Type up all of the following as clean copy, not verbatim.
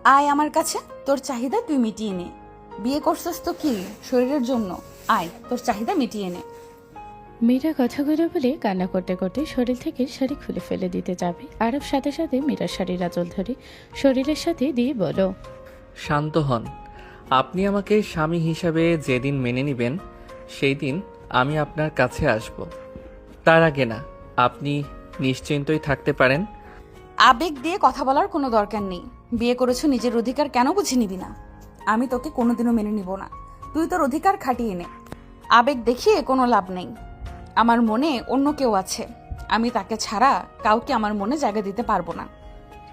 আয় আমার কাছে, তোর চাহিদা তুই মিটিয়ে নে। বিয়ে করছিস তো কি শরীরের জন্য? আয়, তোর চাহিদা মিটিয়ে নে। মীরা কথাগুলো বলে কান্না করতে করতে শরীর থেকে শাড়ি খুলে ফেলে দিতে যাবে। আরব সাথে সাথে মীরার শাড়ির আঁচল ধরে শরীরের সাথে দিয়ে বলো, শান্ত হন। আপনি আমাকে স্বামী হিসাবে যেদিন মেনে নেবেন সেই দিন আমি আপনার কাছে আসব। তার আগে না, আপনি নিশ্চিন্তই থাকতে পারেন। আবেগ দিয়ে কথা বলার কোনো দরকার নেই। বিয়ে করেছো, নিজের অধিকার কেন বুঝে নিবি না? আমি তোকে কোনোদিনও মেনে নিব না। তুই তোর অধিকার খাটিয়ে নে। আবেগ দেখিয়ে কোনো লাভ নেই। আমার মনে অন্য কেউ আছে, আমি তাকে ছাড়া কাউকে আমার মনে জায়গা দিতে পারবো না।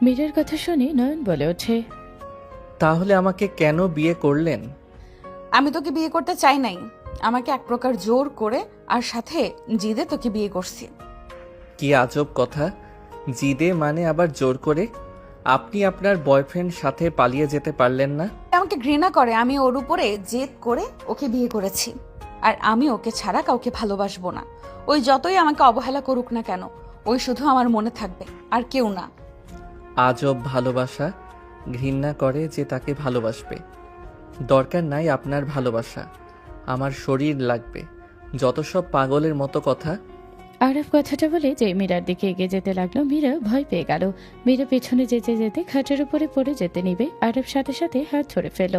মীরার কথা শুনে নয়ন বলে ওঠে, তাহলে আমাকে কেন বিয়ে করলেন? আমি তোকে বিয়ে করতে চাই নাই, আমাকে এক প্রকার জোর করে আর সাথে জিদে তোকে বিয়ে করছি। কি আজব কথা, জিদে মানে আবার জোর করে? আপনি আপনার বয়ফ্রেন্ড সাথে পালিয়ে যেতে পারলেন না? আমাকে ঘৃণা করে, আমি ওর উপরে জেদ করে ওকে বিয়ে করেছি। আর আমি ওকে ছাড়া কাউকে ভালোবাসবো না। ওই যতই আমাকে অবহেলা করুক না কেন, ওই শুধু আমার মনে থাকবে, আর কেউ না। আজব ভালোবাসা। ঘৃণা করে যে তাকে ভালোবাসবে। দরকার নাই আপনার ভালোবাসা, আমার শরীর লাগবে। যত সব পাগলের মতো কথা। আরব কথাটা বলে যে মীরার দিকে এগিয়ে যেতে লাগলো। মীরা ভয় পেয়ে গেল। মীরা পেছনে যেতে যেতে খাটের উপরে পড়ে যেতে নিবে। আরব সাথে সাথে হাত ধরে ফেল।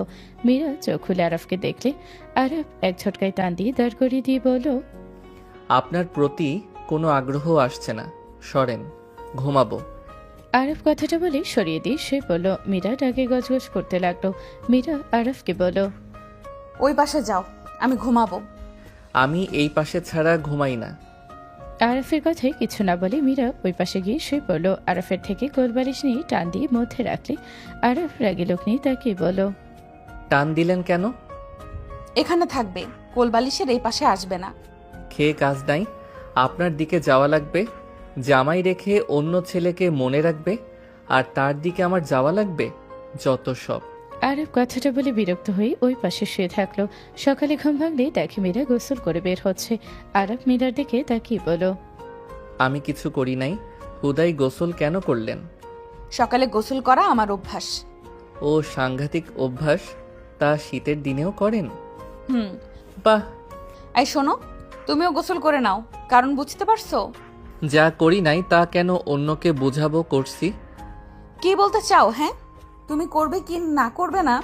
মীরা চোখ খুলে আরবকে দেখলে আরব এক ঝটকায় টান দিয়ে দাঁড় করিয়ে দিয়ে বলল, আপনার প্রতি কোনো আগ্রহ আসছে না, সরেন, ঘুমাবো। আরব কথাটা বলে সরিয়ে দিয়ে সে বলল। মীরা ডাকে গজগজ করতে লাগলো। মীরা আরবকে বলল, ওই পাশে যাও, আমি ঘুমাবো। আমি এই পাশে ছাড়া ঘুমাই না। আরফের কথায় কিছু না বলে মীরা ওই পাশে গিয়ে শুয়ে পড়ল। আরফের থেকে কোলবালিশ নিয়ে টান দিয়ে মধ্যে রাখলে আরফ রাগি লোক নিয়ে তাকে বলল, টান দিলেন কেন? এখানে থাকবে, কোলবালিশের এই পাশে আসবে না। খেয়ে কাজ নাই, আপনার দিকে যাওয়া লাগবে? জামাই রেখে অন্য ছেলেকে মনে রাখবে, আর তার দিকে আমার যাওয়া লাগবে? যত সব। আরব কথাটা বলে বিরক্ত হয়ে ওই পাশে শুয়ে থাকলো। সকালে ঘুম ভাঙলে দেখে মীরা গোসল করে বের হচ্ছে। আরব মীরার দিকে তাকিয়ে বলল, আমি কিছু করি নাই, হুদাই গোসল কেন করলেন? সকালে গোসল করা আমার অভ্যাস। ও সাংঘাতিক অভ্যাস, তা শীতের দিনেও করেন? হুম। বাহ। এই শোনো, তুমিও গোসল করে নাও, কারণ বুঝতে পারছো? যা করি নাই তা কেন অন্যকে বোঝাবো করছি? কি বলতে চাও? হ্যাঁ, তুমি করবে কি না করবে না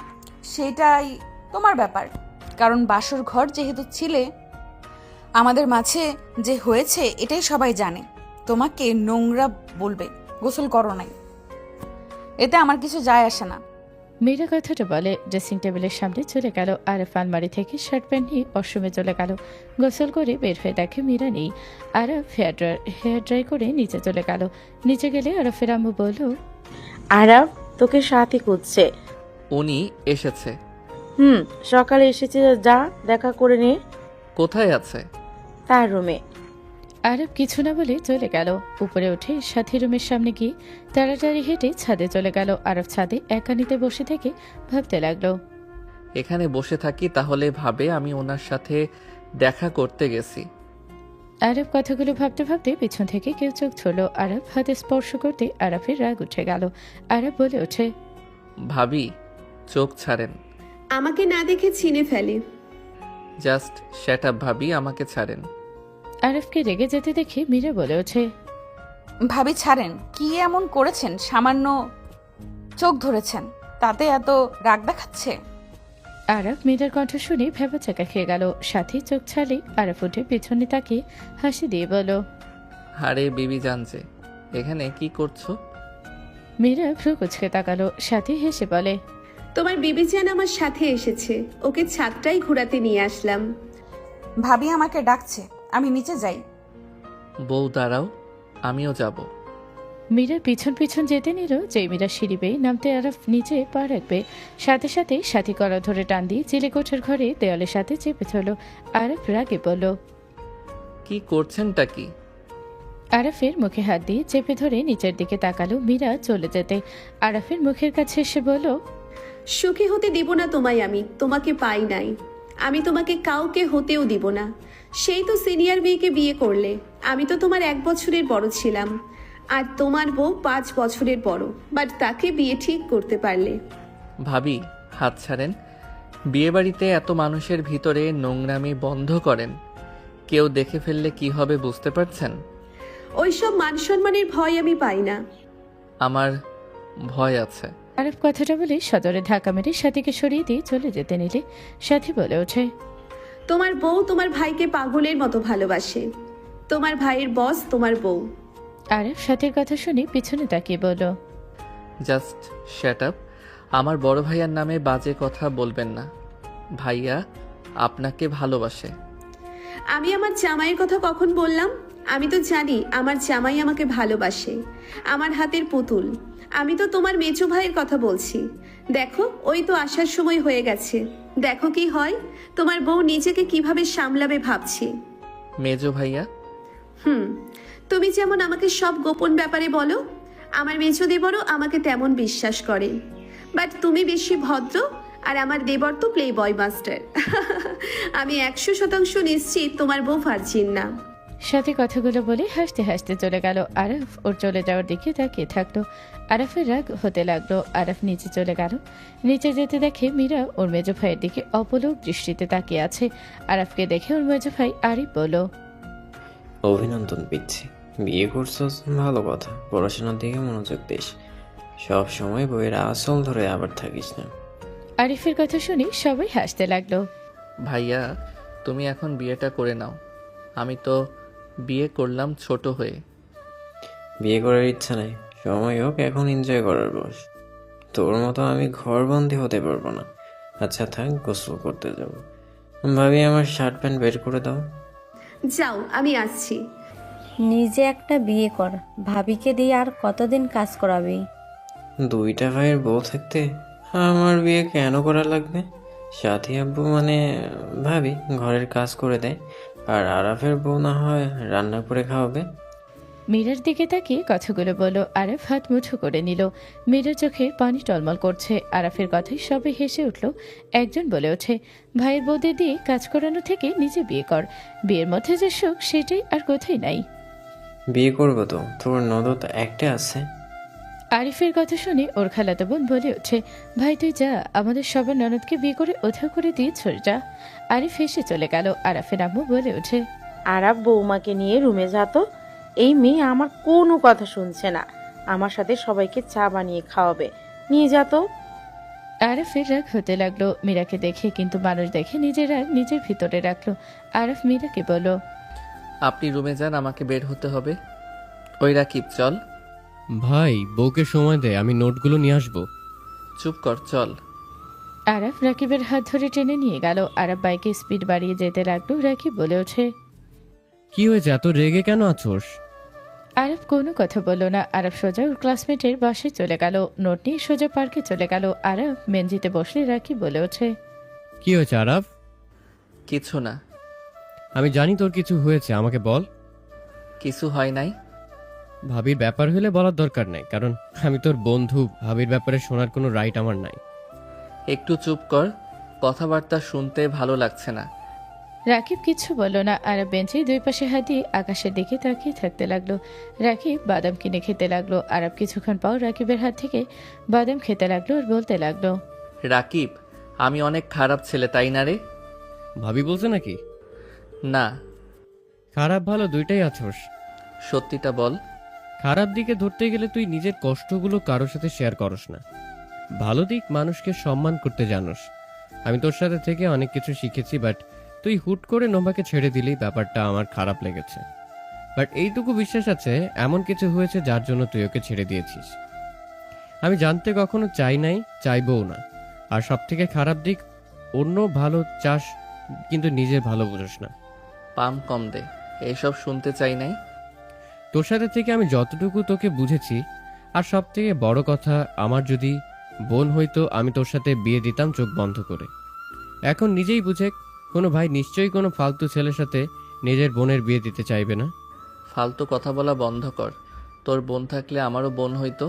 সেটাই তোমার ব্যাপার। কারণ বাসর ঘর যেহেতু ছিলে, আমাদের মাঝে যে হয়েছে এটাই সবাই জানে। তোমাকে নোংরা বলবে, গোসল করো নাই, এতে আমার কিছু যায় আসে না। মীরা কথাটা বলে ড্রেসিং টেবিলের সামনে চলে গেল। আরফ আলমারি থেকে শার্ট প্যান্ট নিয়ে ওয়াশরুমে চলে গেল। গোসল করে বের হয়ে দেখে মীরা নেই। আরফ হেয়ার ড্রাই করে নিচে চলে গেল। নিচে গেলে আরফের আম্মু বলল, আরব তোকে সাথে খুঁজছে। উনি এসেছে। সকালে এসেছে, যা দেখা করে নে। কোথায় আছে? তার রুমে। আরব কিছু না বলে চলে গেল। উপরে উঠে সাথী রুমের সামনে গিয়ে তাড়াতাড়ি হেঁটে ছাদে চলে গেল। আরব ছাদে একানিতে বসে থেকে ভাবতে লাগলো, এখানে বসে থাকি তাহলে ভাবে আমি ওনার সাথে দেখা করতে গেছি। আরব কথাগুলো ভাবতে ভাবতে পিছন থেকে কেউ চোখ ছুড়ল। আরব হাতে স্পর্শ করতে আরবের রাগ উঠে গেল। আরব বলে ওঠে, ভাবি, চোখ ছাড়েন। আমাকে না দেখে চিনে ফেলে। জাস্ট শ্যাট আপ ভাবি, আমাকে ছাড়েন। আরবকে রেগে যেতে দেখে মীরা বলে ওঠে, ভাবি ছাড়েন, কি এমন করেছেন? সামান্য চোখ ধরেছেন, তাতে এত রাগ দেখাচ্ছে? আরব মীরার কণ্ঠ শুনে ভেবাচাকা খেয়ে গেল। সাথী চোখ ছাড়লে আরব উঠে পিছনে তাকিয়ে হাসি দিয়ে বলল, আরে বিবি জানছে এখানে কি করছো? মীরা ভ্রু কুচকে তাকালো। সাথী হেসে বলে, তোমার বিবিজান আমার সাথে এসেছে, ওকে ছাদটাই ঘোরাতে নিয়ে আসলাম। ভাবি আমাকে ডাকছে, আমি নিচে যাই। বউ দাঁড়াও, আমিও যাব। মীরা পিছন পিছন যেতে নিল। যে মীরা সিঁড়ি বেয়ে নামতে আরব নিচে পা রাখবে, সাথে সাথে সাথী কলা ধরে টান দিয়ে চিলেকোঠার ঘরে দেওয়ালের সাথে চেপে ধরল। আরব রাগে বলল, কি করছেনটা কি? আরফের মুখে হাত দিয়ে চেপে ধরে নিচের দিকে তাকালো। মীরা চলে যেতে আরফের মুখের কাছে এসে বলল, সুখী হতে দিব না তোমায়, আমি তোমাকে পাই নাই, আমি তোমাকে কাউকে হতেও দিব না। সেই তো সিনিয়র মেয়েকে বিয়ে করলে, আমি তো তোমার 1 বছরের বড় ছিলাম। আর তোমার বউ 5 বছরের বড়, বাট তাকে বিয়ে ঠিক করতে পারলে। ভাবি, হাত ছাড়েন। বিয়েবাড়িতে এত মানুষের ভিতরে নোংরামি বন্ধ করেন। কেউ দেখে ফেললে কি হবে বুঝতে পারছেন? ওইসব মান সম্মানের ভয় আমি পাই না। আমার ভয় আছে। আরব কথাটা বলে সদরে ধাক্কা মেরে সাথীকে সরিয়ে দিয়ে চলে যেতে নিলে সাথী বলে ওঠে, তোমার বউ তোমার ভাইকে পাগলের মতো ভালোবাসে। তোমার ভাইয়ের বস তোমার বউ। আরব সাথীর কথা শুনে পিছনে তাকিয়ে বলল, জাস্ট শ্যাট আপ। আমার বড় ভাইয়ার নামে বাজে কথা বলবেন না। ভাইয়া আপনাকে ভালোবাসে। আমি আমার জামাইয়ের কথা কখন বললাম? আমি তো জানি আমার জামাই আমাকে ভালোবাসে, আমার হাতের পুতুল। আমি তো তোমার মেজো ভাইয়ের কথা বলছি। দেখো, ওই তো আসার সময় হয়ে গেছে। দেখো কি হয়, তোমার বউ নিজেকে কিভাবে সামলাবে ভাবছি। মেজো ভাইয়া? তুমি যেমন আমাকে সব গোপন ব্যাপারে বলো, আমার মেজো দেবরও আমাকে তেমন বিশ্বাস করে। বাট তুমি বেশি ভদ্র, আর আমার দেবর তো প্লে বয় মাস্টার। আমি 100% নিশ্চিত তোমার বউ ভার্জিন না। সাথী কথাগুলো বলে হাসতে হাসতে চলে গেল। আরফ ওর চলে যাওয়ার দিকে তাকিয়ে থাকলো। আরফের রাগ হতে লাগলো। আরফ নিচে চলে গেল। নিচে যেতে দেখে মীরা ওর মেজো ভাইয়ের দিকে অপলক দৃষ্টিতে তাকিয়ে আছে। আরফকে দেখে ওর মেজো ভাই আরিফ বলল, অভিনন্দন পিচ্ছি, বিয়ে করছস, ভালো কথা। পড়াশোনার দিকে মনোযোগ দিস, সব সময় বইয়ের আসল ধরে আবার থাকিস না। আরিফের কথা শুনে সবাই হাসতে লাগলো। ভাইয়া, তুমি এখন বিয়েটা করে নাও। আমি তো বিয়ে করলাম ছোট হয়ে। বিয়ে করার ইচ্ছা নাই, সময় হোক, এখন এনজয় করার বয়স। তোর মতো আমি ঘরবন্দি হতে পারবো না। আচ্ছা থাক, গোসল করতে যাব। ভাবি, আমার শার্ট প্যান্ট বের করে দাও। যাও, আমি আসছি। নিজে একটা বিয়ে কর, ভাবিকে দিয়ে আর কতদিন কাজ করাবি? 2টা ভাইয়ের বউ থাকতে আমার বিয়ে কেন করা লাগবে? সাথী আব্বু মানে ভাবি ঘরের কাজ করে দেয়, আর আরাফের বউ না হয় রান্না করে খাওয়াবে। মীরার দিকে তাকিয়ে কথাগুলো বলল। আরফ হাত মুঠো করে নিল। মীরার চোখে পানি টলমল করছে। আরফের কথায় সবাই হেসে উঠল। একজন বলে ওঠে, ভাইয়ের বউদের দিয়ে কাজ করানো থেকে নিজে বিয়ে কর। বিয়ের মধ্যে যে সুখ সেটাই আর কোথায় নাই। বিয়ে করবো তো, তোর নদত একটা আছে। আরিফের কথা শুনে ওর খালাতো বোন বলে ওঠে, ভাই তুই যা, আমাদের সবার ননদকে বিয়ে করে ওধাও করে দিয়ে ছড়ে যা। আরিফ হেসে চলে গেল। আরাফের আম্মু বলে ওঠে, আরব বৌমাকে নিয়ে রুমে যা তো। এই মেয়ে আমার কোনো কথা শুনছে না। আমার সাথে সবাইকে চা বানিয়ে খাওয়াবে, নিয়ে যা তো। আরাফের রাগ হতে লাগলো মীরাকে দেখে, কিন্তু মানুষ দেখে নিজের রাগ নিজের ভিতরে রাখলো। আরাফ মীরাকে বলল, আপনি রুমে যান, আমাকে বের হতে হবে। ওই রাকিব, চল। ভাই, বউকে সময় দে, আমি নোটগুলো নিয়ে আসবো। চুপ কর, চল। আরাফ রাকিবের হাত ধরে টেনে নিয়ে গেল। আরাফ বাইকে স্পিড বাড়িয়ে যেতে লাগলো। রাকিব বলে ওঠে, কি হয়েছে, এত রেগে কেন আছোস? আরাফ কোনো কথা বলল না। আরাফ সোজা ওর ক্লাসমেটের বাসায় চলে গেল। নোট নিয়ে সোজা পার্কে চলে গেল। আরাফ মেনজিতে বসলে রাকিব বলে ওঠে, কি হয়েছে আরাফ? কিছু না। আমি জানি তোর কিছু হয়েছে, আমাকে বল। কিছু হয় নাই। ভাবির ব্যাপার হলে বলার দরকার নেই, কারণ আমি তোর বন্ধু। ভাবির ব্যাপারে শোনার কোনো রাইট আমার নাই। একটু চুপ কর, কথাবার্তা শুনতে ভালো লাগছে না। রাকিব কিছু বলল না। আরাফ বেঞ্চে দুই পাশে হাত দিয়ে আকাশের দিকে তাকিয়ে থাকতে লাগলো। রাকিব বাদাম কিনে খেতে লাগলো। আরাফ কিছুক্ষণ পর রাকিবের হাত থেকে বাদাম খেতে লাগলো আর বলতে লাগলো, রাকিব, আমি অনেক খারাপ ছেলে, তাই না রে? ভাবি বলছে নাকি? না। খারাপ ভালো দুইটাই আছোস। সত্যিটা বল। খারাপ দিকে ধরতে গেলে তুই নিজের কষ্টগুলো কারোর সাথে শেয়ার করস না। ভালো দিক, মানুষকে সম্মান করতে জানোস। আমি তোর সাথে থেকে অনেক কিছু শিখেছি, বাট তুই হুট করে নোভাকে ছেড়ে দিলেই ব্যাপারটা আমার খারাপ লেগেছে। বাট এইটুকু বিশ্বাস আছে, এমন কিছু হয়েছে যার জন্য তুই ওকে ছেড়ে দিয়েছিস। আমি জানতে কখনো চাই নাই, চাইবও না। আর সব থেকে খারাপ দিক, অন্য ভালো চাস কিন্তু নিজের ভালো বুঝোস না। পাম কম দে, এসব শুনতে চাই নাই। তোর সাথে থেকে আমি যতটুকু তোকে বুঝেছি, আর সব থেকে বড় কথা, আমার যদি বোন হইতো আমি তোর সাথে বিয়ে দিতাম চোখ বন্ধ করে। এখন নিজেই বুঝে, কোনো ভাই নিশ্চয়ই কোনো ফালতু ছেলের সাথে নিজের বোনের বিয়ে দিতে চাইবে না। ফালতু কথা বলা বন্ধ কর। তোর বোন থাকলে আমারও বোন হইতো।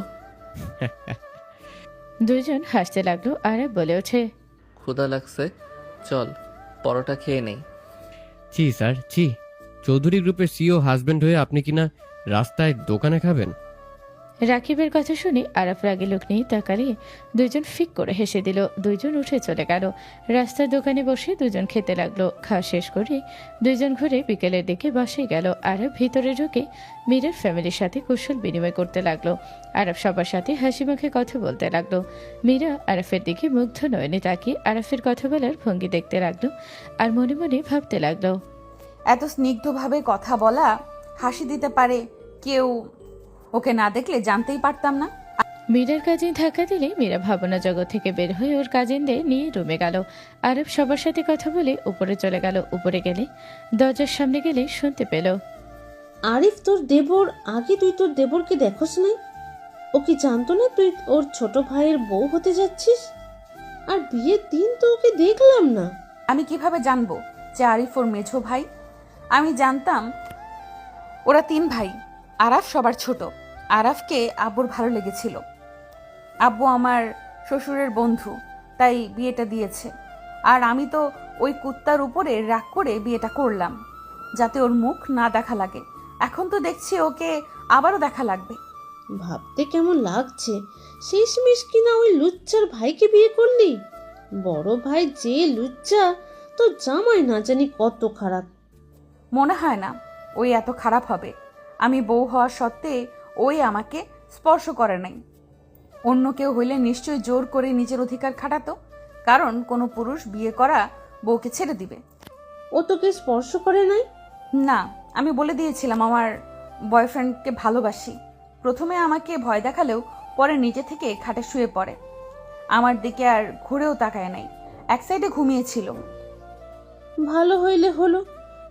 দুইজন হাসতে লাগলো। আরাফ বলে ওঠে, ক্ষুধা লাগছে, চল পরোটা খেয়ে নেই। ছি স্যার, ছি। চৌধুরী গ্রুপের সিও হাজবেন্ড হয়ে আপনি কিনা রাস্তায় দোকানে খাবেন? রাকিবের কথা শুনে আরাফ রাগে লোক নিয়ে তাকালে দুইজন ফিক করে হেসে দিল। দুইজন উঠে চলে গেল। রাস্তার দোকানে বসে দুজন খেতে লাগলো। খাওয়া শেষ করে দুইজন ঘুরে বিকেলের দিকে বাসায় গেল। আরাফ ভিতরে ঢুকে মীরার ফ্যামিলির সাথে কুশল বিনিময় করতে লাগলো। আরাফ সবার সাথে হাসি মুখে কথা বলতে লাগলো। মীরা আরাফের দিকে মুগ্ধ নয়নে তাকিয়ে আরাফের কথা বলার ভঙ্গি দেখতে লাগলো আর মনে মনে ভাবতে লাগলো, এত স্নিগ্ধভাবে কথা বলা, হাসি দিতে পারে কেউ, ওকে না দেখলে জানতেই পারতাম না। মীরার কাজিন ধাক্কা দিলে মীরা ভাবনা জগৎ থেকে বের হয়ে ওর কাজিনদের নিয়ে রুমে গেল। আরব সবার সাথে কথা বলে উপরে চলে গেল। উপরে গেলে দরজার সামনে গেলে শুনতে পেল, আরিফ, তোর দেবর, আগে তুই তোর দেবরকে দেখোস নাই? ও কি জানতো না তুই ওর ছোট ভাইয়ের বউ হতে যাচ্ছিস? আর বিয়ের দিন তো ওকে দেখলাম না। আমি কিভাবে জানবো যে আরিফ ওর মেঝো ভাই? আমি জানতাম ওরা 3 ভাই। আরাফ সবার ছোট। আরাফকে আব্বুর ভালো লেগেছিল। আব্বু আমার শ্বশুরের বন্ধু, তাই বিয়েটা দিয়েছে। আর আমি তো ওই কুত্তার উপরে রাগ করে বিয়েটা করলাম, যাতে ওর মুখ না দেখা লাগে। এখন তো দেখছি ওকে আবারও দেখা লাগবে। ভাবতে কেমন লাগছে, শেষমেশ কিনা ওই লুচ্চার ভাইকে বিয়ে করলি। বড় ভাই যে লুচ্চা, তো জামাই না জানি কত খারাপ। মনে হয় না ওই এত খারাপ হবে। আমি বউ হওয়া সত্ত্বে ওই আমাকে স্পর্শ করে নাই। অন্য কেউ হইলে নিশ্চয়ই জোর করে নিজের অধিকার খাটাতো, কারণ কোনো পুরুষ বিয়ে করা বউকে ছেড়ে দিবে। ও তোকে স্পর্শ করে নাই? না, আমি বলে দিয়েছিলাম আমার বয়ফ্রেন্ডকে ভালোবাসি। প্রথমে আমাকে ভয় দেখালেও পরে নিজে থেকে খাটে শুয়ে পড়ে। আমার দিকে আর ঘুরেও তাকায় নাই, এক সাইডে ঘুমিয়েছিল। ভালো হইলে হলো,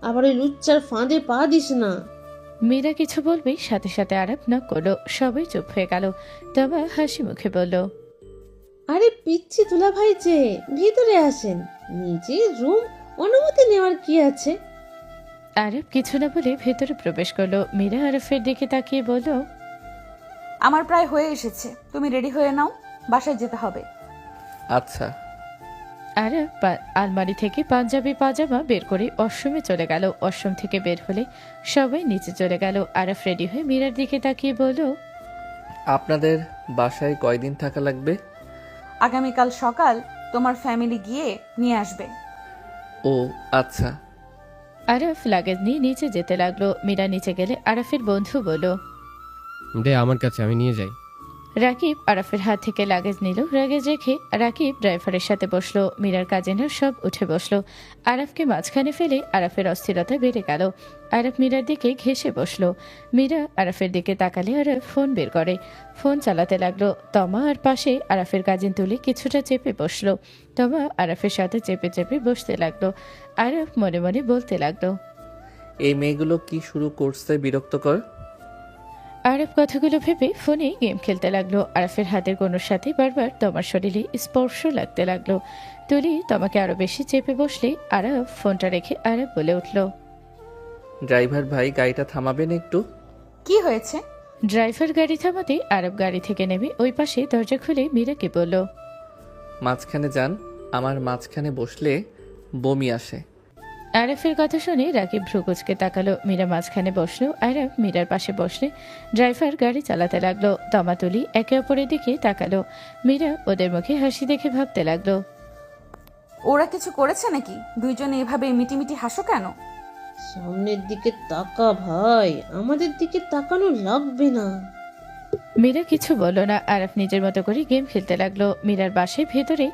আবার ওই লুচ্চার ফাঁদে পা দিস না। মীরা কিছু বলবেই সাথে সাথে আরব নক করলো। সবাই চুপ হয়ে গেল। তবে হাসি মুখে বলল, আরে পিচ্ছি দুলা ভাই যে, ভিতরে আসেন। নিজের রুম, অনুমতি নেওয়ার কি আছে? আরব কিছু না বলে ভেতরে প্রবেশ করলো। মীরা আরফের দিকে তাকিয়ে বলল, আমার প্রায় হয়ে এসেছে, তুমি রেডি হয়ে নাও, বাসায় যেতে হবে। আচ্ছা। আরব আলমারি থেকে পাঞ্জাবি পাজামা বের করে ওয়াশরুমে চলে গেল। ওয়াশরুম থেকে বের হলে সবাই নিচে চলে গেল। আরব রেডি হয়ে মীরার দিকে তাকিয়ে বলল, আপনাদের বাসায় কয়দিন থাকা লাগবে? আগামীকাল সকাল তোমার ফ্যামিলি গিয়ে নিয়ে আসবে। ও আচ্ছা। আরফ লাগেজ নিয়ে নিচে যেতে লাগলো। মীরা নিচে গেলে আরফের বন্ধু বলল, দে আমার কাছে, আমি নিয়ে যাই। রাকিব আরফের হাত থেকে লাগেজ নিল। লাগেজ রেখে রাকিব ড্রাইভারের সাথে বসলো। মীরার কাজিনরা সব উঠে বসলো। আরফকে মাঝখানে ফেলে আরফের অস্থিরতা বেড়ে গেল। আরফ মীরার দিকে ঘেঁষে বসলো। মীরা আরফের দিকে তাকালে আরফ ফোন বের করে। ফোন চালাতে লাগলো। তমা আর পাশে আরফের কাজিন তুলে কিছুটা চেপে বসলো। তমা আরফের সাথে চেপে চেপে বসতে লাগলো। আরফ মনে মনে বলতে লাগলো, এই মেয়েগুলো কি শুরু করছে বিরক্তকর। আরব কথাগুলো ভেবে ফোনে গেম খেলতে লাগলো। আরফের হাতের কোনোর সাথে বারবার তোমার শরীরে স্পর্শ লাগতে লাগলো। তুলি তোমাকে আরো বেশি চেপে বসলে আরব ফোনটা রেখে আরব বলে উঠল, ড্রাইভার ভাই, গাড়িটা থামাবেন একটু? কি হয়েছে? ড্রাইভার গাড়ি থামাতে আরব গাড়ি থেকে নেমে ওই পাশে দরজা খুলে মীরাকে বলল, মাঝখানে যান, আমার মাঝখানে বসলে বমি আসে। আরফের কথা শুনে রাকিব ভ্রু কুচকে তাকালো। মীরা মাঝখানে বসলো। আরব মীরার পাশে বসলে ড্রাইভার গাড়ি চালাতে লাগলো। তমা তুলি একে অপরের দিকে তাকালো। মীরা ওদের মুখে হাসি দেখে ভাবতে লাগলো, ওরা কিছু করেছে নাকি? দুইজনে এভাবে মিটিমিটি হাসো কেন? সামনের দিকে তাকা ভাই, আমাদের দিকে তাকানো লাগবে না। মীরা কিছু বলল না। আরব নিজের মতো করে গেম খেলতে লাগলো। মীরার বাসে ভেতরে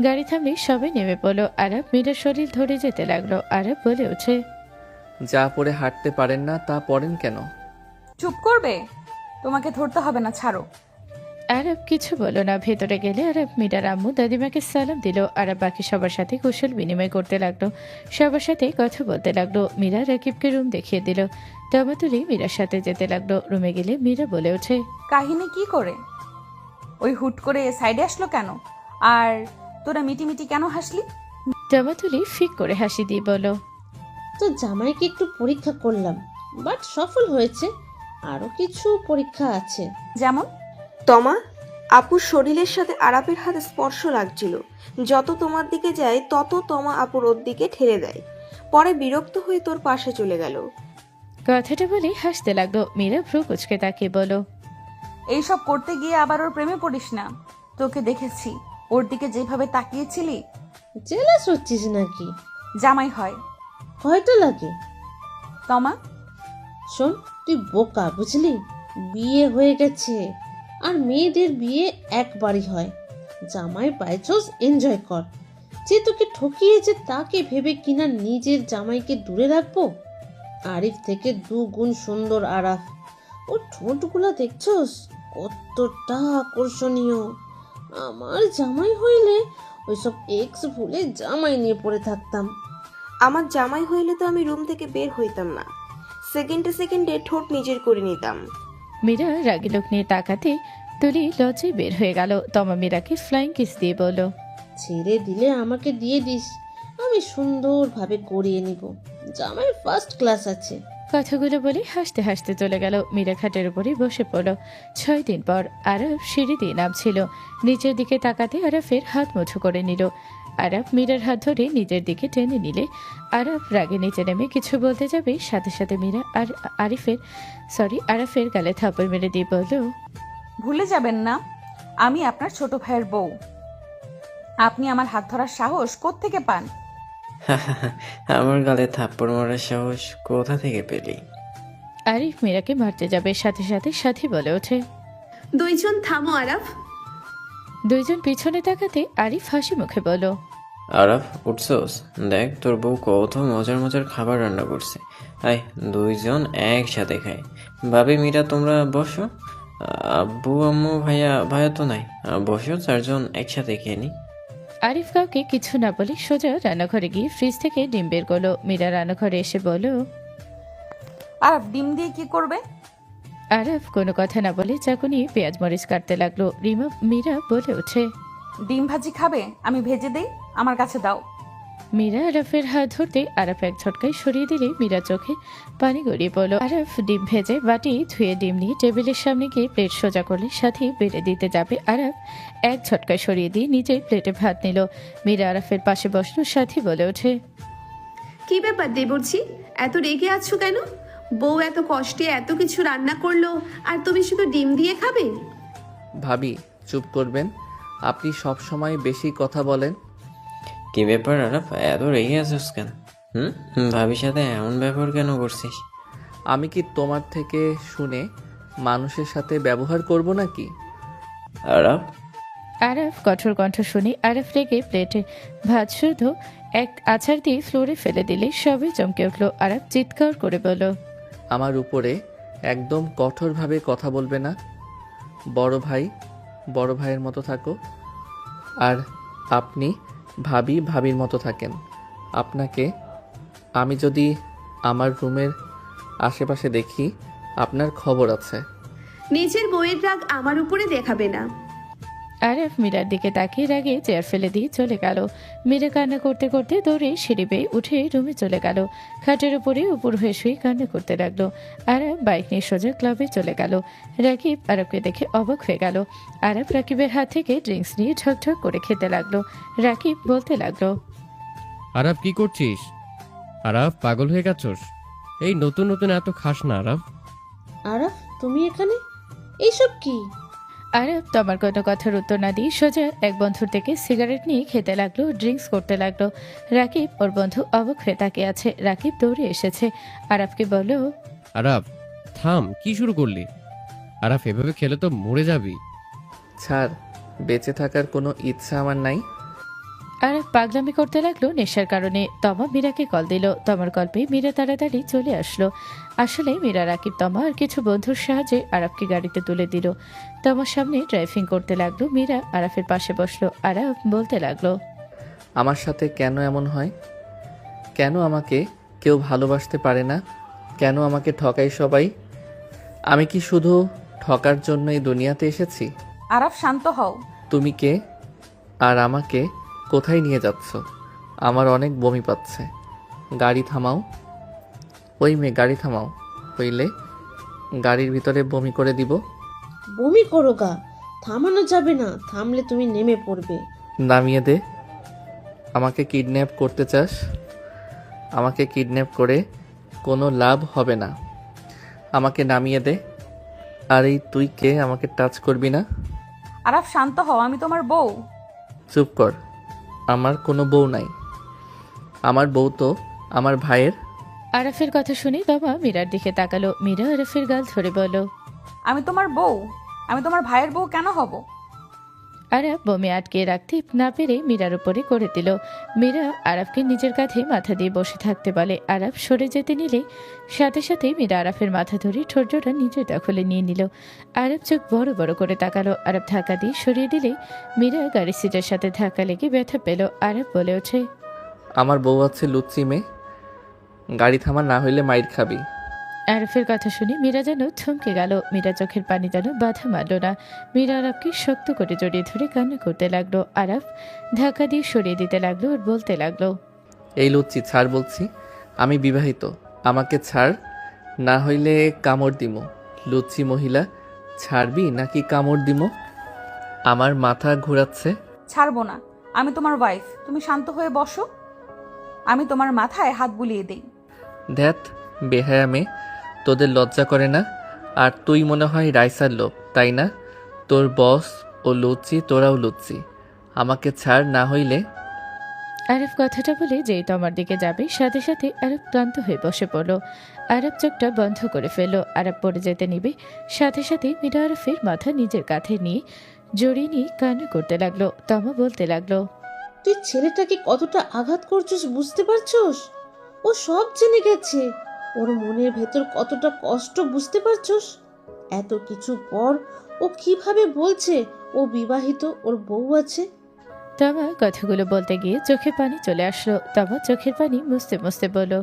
গাড়ি থামলে সবাই নেমে পড়লো। আরব মীরার শরীর ধরে যেতে লাগলো। আরব বলে ওঠে, যা পরে হাঁটতে পারেন না তা পরেন কেন? চুপ করবে? তোমাকে ধরতে হবে না, ছাড়ো। আরব কিছু বলল না। ভেতরে গেলে আরব মীরার আম্মু দাদিমাকে সালাম দিল। আরব বাকি সবার সাথে কুশল বিনিময় করতে লাগলো। সবার সাথে কথা বলতে লাগলো। মীরা রাকিবকে রুম দেখিয়ে দিল। তমাতুলি মীরার সাথে যেতে লাগলো। রুমে গেলে মীরা বলে ওঠে, কাহিনী কি করে? ওই হুট করে সাইডে আসলো কেন? আর তোরা মিটিমিটি কেন হাসলি? তমাতুলি ফিক করে হাসি দিয়ে বলো, তো জামাইকে একটু পরীক্ষা করলাম, বাট সফল হয়েছে। আরো কিছু পরীক্ষা আছে। যেমন? তমা, আপুর শরীরের সাথে আরাপের হাতে স্পর্শ লাগছিল। যত তোমার দিকে যায় তত তমা আপুর ওর দিকে ঠেলে দেয়। পরে বিরক্ত হয়ে তোর পাশে চলে গেল। কথাটা বলে হাসতে লাগলো। মীরা ভ্রু কুচকে তাকিয়ে বলো, এইসব করতে গিয়ে আবার ওর প্রেমে পড়িস না। তোকে দেখেছি, ওর দিকে যেভাবে তাকিয়েছিলি। জেলাস হচ্ছিস নাকি? জামাই হয়। হয়তো লাগে। তমা, শোন, তুই বোকা বুঝলি? বিয়ে হয়ে গেছে, আর মেয়েদের বিয়ে একবারই হয়। জামাই পাইছস, এনজয় কর। যে তোকে ঠকিয়েছে তাকে ভেবে কিনা নিজের জামাইকে দূরে রাখবো? আরিফ থেকে 2 গুণ সুন্দর আরাফ। ওর ঠোঁটগুলা দেখছস কতটা আকর্ষণীয়। আমার জামাই হইলে ওইসব এক্স ভুলে জামাই নিয়ে পড়ে থাকতাম। আমার জামাই হইলে তো আমি রুম থেকে বের হইতাম না, সেকেন্ডে সেকেন্ডে ঠোঁট নিজের করে নিতাম। মীরা রাগী লোক নিয়ে তাকাতে তুলি লজ্জায় বের হয়ে গেল। তমা মীরাকে ফ্লাইং কিস দিয়ে বলল, ছেড়ে দিলে আমাকে দিয়ে দিস, আমি সুন্দরভাবে করিয়ে নিব। জামাই ফার্স্ট ক্লাস আছে। কথাগুলো বলে হাসতে হাসতে চলে গেল। মীরা খাটের উপরে বসে পড়ল। 6 দিন পর আরব সিঁড়ি দিয়ে নামছিল। নিচের দিকে তাকাতে আরফের হাত মুঠো করে নিল। আরব মীরার হাত ধরে নিজের দিকে টেনে নিলে আরব রাগে নিচে নেমে কিছু বলতে যাবে, সাথে সাথে মীরা আর আরফের গালে থাপড় মেরে দিয়ে বলল, ভুলে যাবেন না আমি আপনার ছোট ভাইয়ের বউ। আপনি আমার হাত ধরার সাহস কোত্থেকে পান? আমার গালে থাপ্পড় মারার সাহস কোথা থেকে পেলি? আরিফ মীরাকে মারতে যাবে, সাথে সাথে সাথী বলে ওঠে, 2 জন থামো আরাফ। 2 জন পিছনে তাকাতে আরিফ হাসি মুখে বলল, আরাফ উঠছোস? দেখ তোর বউ কত মজার মজার খাবার রান্না করছে। আয় 2 জন একসাথে খাই। ভাবি, মীরা তোমরা বসো। আব্বু আম্মু ভাইয়া ভাইয়া তো নাই, বসো, 4 জন একসাথে খেয়ে নি। আরিফ কাউকে কিছু না বলে সোজা রান্নাঘরে গিয়ে ফ্রিজ থেকে ডিম বের করলো। মীরা রান্নাঘরে এসে বলল, আর ডিম দিয়ে কি করবে? আরফ কোনো কথা না বলে চাকু নিয়ে পেঁয়াজ মরিচ কাটতে লাগলো। মীরা বলে ওঠে, ডিম ভাজি খাবে? আমি ভেজে দেই, আমার কাছে দাও। মীরা আরফের হাত ধরতে আরফ এক ঝটকায় সরিয়ে দিলে মীরা চোখে পানি গড়িয়ে পড়ল। আরফ ডিম ভেজে বাটি ধুয়ে ডিম নিয়ে টেবিলের সামনে গিয়ে প্লেট সোজা করলে সাথে বেড়ে দিতে যাবে। আরফ এক ঝটকায় সরিয়ে দিয়ে নিজেই প্লেটে ভাত নিল। মীরা আরফের পাশে বসলো। সাথী বলে ওঠে, কি ব্যাপার দেবরজি, এত রেগে আছো কেন? বউ এত কষ্টে এত কিছু রান্না করলো, আর তুমি শুধু ডিম দিয়ে খাবে? ভাবি চুপ করবেন, আপনি সব সময় বেশি কথা বলেন। কি ব্যাপার আরাফ, এত রেগে আছিস কেন? ভাবির সাথে এমন ব্যবহার কেন করছিস? আমি কি তোমার থেকে শুনে মানুষের সাথে ব্যবহার করব নাকি? আরাফ আরফ কঠোর কণ্ঠ শুনে আরফ রেগে প্লেটে ভাত শুধু এক আছাড় দিয়ে ফ্লোরে ফেলে দিলে সবাই চমকে উঠল। আরফ চিৎকার করে বলল, আমার উপরে একদম কঠোরভাবে কথা বলবে না। বড় ভাইয়ের মতো থাকো, আর আপনি ভাবির মতো থাকেন। আপনাকে আমি যদি আমার রুমের আশেপাশে দেখি, আপনার খবর আছে। নিজের বউয়ের রাগ আমার উপরে দেখাবে না। আরফ মীরার দিকে তাকিয়ে রাগে চেয়ার ফেলে দিয়ে চলে গেল। মীরা কান্না করতে করতে দৌড়ে সিঁড়ি বেয়ে উঠে রুমে চলে গেল। খাটের উপরে উপর হয়ে শুয়ে কান্না করতে লাগলো। আরব বাইক নিয়ে সোজা ক্লাবে চলে গেল। রাকিব আরবকে দেখে অবাক হয়ে গেল। আরব রাকিবের হাত থেকে ড্রিঙ্কস নিয়ে ঝকঝক করে খেতে লাগলো। রাকিব বলতে লাগলো, আরাফ কি করছিস? আরাফ পাগল হয়ে গেছস? এই নতুন নতুন এত খাস না আরাফ। আরাফ, তুমি এখানে? এইসব কি? আরব তোমার কোনো কথার উত্তর না দিয়ে সোজা এক বন্ধুর থেকে সিগারেট নিয়ে খেতে লাগলো, ড্রিঙ্কস করতে লাগলো। রাকিব ওর বন্ধু অবাক হয়ে তাকিয়ে আছে। রাকিব দৌড়ে এসেছে, আরবকে বলল, আরাফ থাম, কি শুরু করলি? আরাফ এভাবে খেলে তো মরে যাবি। ছাড়, বেঁচে থাকার কোনো ইচ্ছা আমার নাই। আরব পাগলামি করতে লাগলো নেশার কারণে। তমা মীরাকে কল দিল। তমার কল পেয়ে মীরা তাড়াতাড়ি চলে আসলো। আসলে মীরা, রাকিব, তমা আর কিছু বন্ধুর সাহায্যে আরবকে গাড়িতে তুলে দিল। তমার সামনে ড্রাইভিং করতে লাগলো। মীরা আরফের পাশে বসলো। আরব বলতে লাগলো, আমার সাথে কেন এমন হয়? কেন আমাকে কেউ ভালোবাসতে পারে না? কেন আমাকে ঠকাই সবাই? আমি কি শুধু ঠকার জন্য এই দুনিয়াতে এসেছি? আরাফ, শান্ত হও। তুমি কে আর আমাকে কোথায় নিয়ে যাচ্ছ? আমার অনেক বমি পাচ্ছে। গাড়ি থামাও। ওই মেয়ে, গাড়ি থামাও, হইলে গাড়ির ভিতরে বমি করে দিব। বমি করো গা, থামানো যাবে না, থামলে তুমি নেমে পড়বে। নামিয়ে দে। আমাকে কিডন্যাপ করতে চাস? আমাকে কিডন্যাপ করে কোনো লাভ হবে না। আমাকে নামিয়ে দে। আর এই তুই কে, আমাকে টাচ করবি না? আরাফ শান্ত হও, আমি তোমার বউ। চুপ কর, আমার কোনো বউ নাই। আমার বউ তো আমার ভাইয়ের। আরাফের কথা শুনে তমা মীরার দিকে তাকালো। মীরা আরাফের গাল ধরে বলল, আমি তোমার বউ, আমি তোমার ভাইয়ের বউ কেন হব? আরাফ বমি আটকে রাখতে না পেরে মীরার উপরে করে দিল। মীরা আরাফকে নিজের কাঁধে মাথা দিয়ে বসে থাকতে বলে। আরাফ সরে যেতে নিলে সাথে সাথে মীরা আরাফের মাথা ধরে ঠোঁটজোড়া নিজের দখলে নিয়ে নিল। আরাফ চোখ বড় বড় করে তাকালো। আরাফ ধাক্কা দিয়ে সরিয়ে দিলে মীরা গাড়ির সিটের সাথে ধাক্কা লেগে ব্যথা পেল। আরাফ বলে ওঠে, আমার বউ আছে লুচ্চি মেয়ে, গাড়ি থামা না হইলে মাইর খাবি। আরাফের কথা শুনে মীরা যেন থমকে গেল। মীরা চোখের পানি যেন বাধা মারল না। মীরা আরাফকে শক্ত করে জড়িয়ে ধরে কান্না করতে লাগলো। আরাফ ধাক্কা দিয়ে সরিয়ে দিতে লাগলো আর বলতে লাগলো, এই লুচ্চি ছাড় বলছি, আমি বিবাহিত, আমাকে ছাড়, না হইলে কামড় দিমো। লুচ্চি মহিলা, ছাড়বি নাকি কামড় দিমো? আমার মাথা ঘোরাচ্ছে। ছাড়বো না, আমি তোমার ওয়াইফ, তুমি শান্ত হয়ে বসো, আমি তোমার মাথায় হাত বুলিয়ে দেই। ধ্যাত বেহায়া মেয়ে, তোদের লজ্জা করে না? আর তুই মনে হয় রাইসার লোক, তাই না? তোর বস ও লুচ্চি, তোরাও লুচ্চি, আমাকে ছাড়, না হইলে। আরাফ কথাটা বলে যেই তমার দিকে যাবে সাথে সাথে আরাফ ক্লান্ত হয়ে বসে পড়ল। আরাফ চোখটা বন্ধ করে ফেলল। আরাফ পড়ে যেতে নিবে সাথে সাথে মীরা আরাফের মাথা নিজের কাঁধে নিয়ে জড়িয়ে নিয়ে কান্না করতে লাগলো। তমা বলতে লাগলো, তুই ছেলেটাকে কতটা আঘাত করছিস বুঝতে পারছস? ও সব জেনে গেছে, ওর মনের ভেতর কতটা কষ্ট বুঝতে পারছস? এত কিছু পর ও কিভাবে বলছে ও বিবাহিত, ওর বউ আছে। তমা কথাগুলো বলতে গিয়ে চোখে পানি চলে আসলো। তমা চোখের পানি মুছতে মুছতে বলল,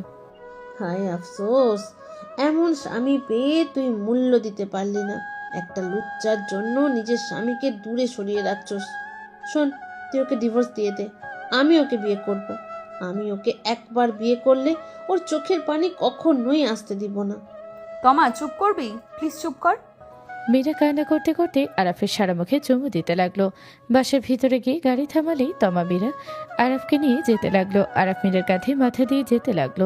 হায় আফসোস, এমন স্বামী পেয়ে তুই মূল্য দিতে পারলি না। একটা লুচ্চার জন্য নিজের স্বামীকে দূরে সরিয়ে রাখছস। শোন, তুই ওকে ডিভোর্স দিয়ে দে, আমি ওকে বিয়ে করব। আমি ওকে একবার বিয়ে করলে ওর চোখের পানি কখনোই আসতে দিব না। তমা চুপ করবি, প্লিজ চুপ কর। মীরা কান্না করতে করতে আরাফের সারা মুখে চুমু দিতে লাগলো। বাসার ভিতরে গিয়ে গাড়ি থামালেই তমা মীরা আরাফকে নিয়ে যেতে লাগলো। আরাফ মীরার কাঁধে মাথা দিয়ে যেতে লাগলো।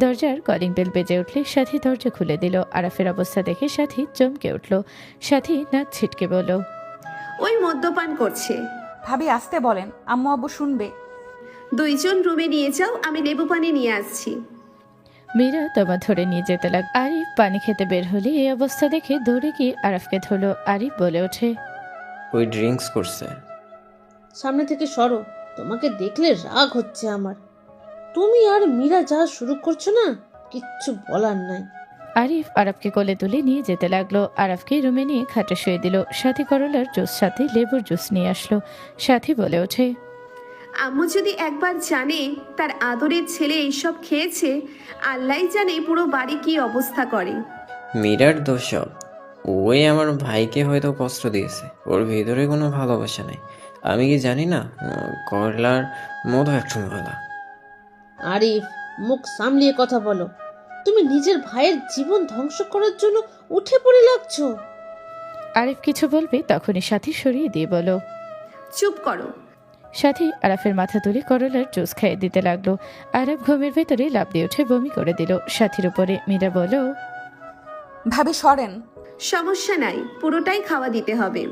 দরজার কলিং বেল বেজে উঠলে সাথী দরজা খুলে দিল। আরাফের অবস্থা দেখে সাথী চমকে উঠল। সাথী নাক ছিটকে বলল, ওই মদ্যপান করছে। ভাবি আসতে বলেন, আম্মু আব্বু শুনবে। দুইজন রুমে নিয়ে যাও, আমি লেবু পানি নিয়ে আসছি। মীরা তমা ধরে নিয়ে যেতে লাগলো। আরিফ পানি খেতে বের হলে এই অবস্থা দেখে দৌড়ে গিয়ে আরাফকে ধরলো। আরিফ বলে ওঠে, ওই ড্রিঙ্কস করছে। সামনে থেকে সরো, তোমাকে দেখলে রাগ হচ্ছে আমার। তুমি আর মীরা যা শুরু করছো না, কিচ্ছু বলার নাই। আরিফ আরাফকে কোলে তুলে নিয়ে যেতে লাগলো। আরাফকে রুমে নিয়ে খাটে শুয়ে দিল। সাথী করলার জুস সাথে লেবুর জুস নিয়ে আসলো। সাথী বলে ওঠে, আম্মু যদি একবার জানে তার আদরের ছেলে এইসব খেয়েছে, আল্লাহই জানে পুরো বাড়ি কি অবস্থা করে। মীরার দোষ সব। ওই আমার ভাইকে হয়তো কষ্ট দিয়েছে, ওর ভিতরে কোনো ভালোবাসা নেই। আমি কি জানি না? করলার মতো একটু ভালো। আরিফ, মুখ সামলিয়ে কথা বলো। তুমি নিজের ভাইয়ের জীবন ধ্বংস করার জন্য উঠে পড়ে লাগছো। আরিফ কিছু বলবে তখনই সাথী সরিয়ে দিয়ে বলো, চুপ করো। সাথী আরাফের মাথা তুলে করলার জুস খাইয়ে দিতে লাগলো। আরাফ ঘুমের ভেতরে লাফ দিয়ে উঠে বমি করে দিল। সাথীর উপরে মীরা বলল, ভাবি সরেন। সমস্যা নাই, পুরোটাই খাওয়া দিতে হবে।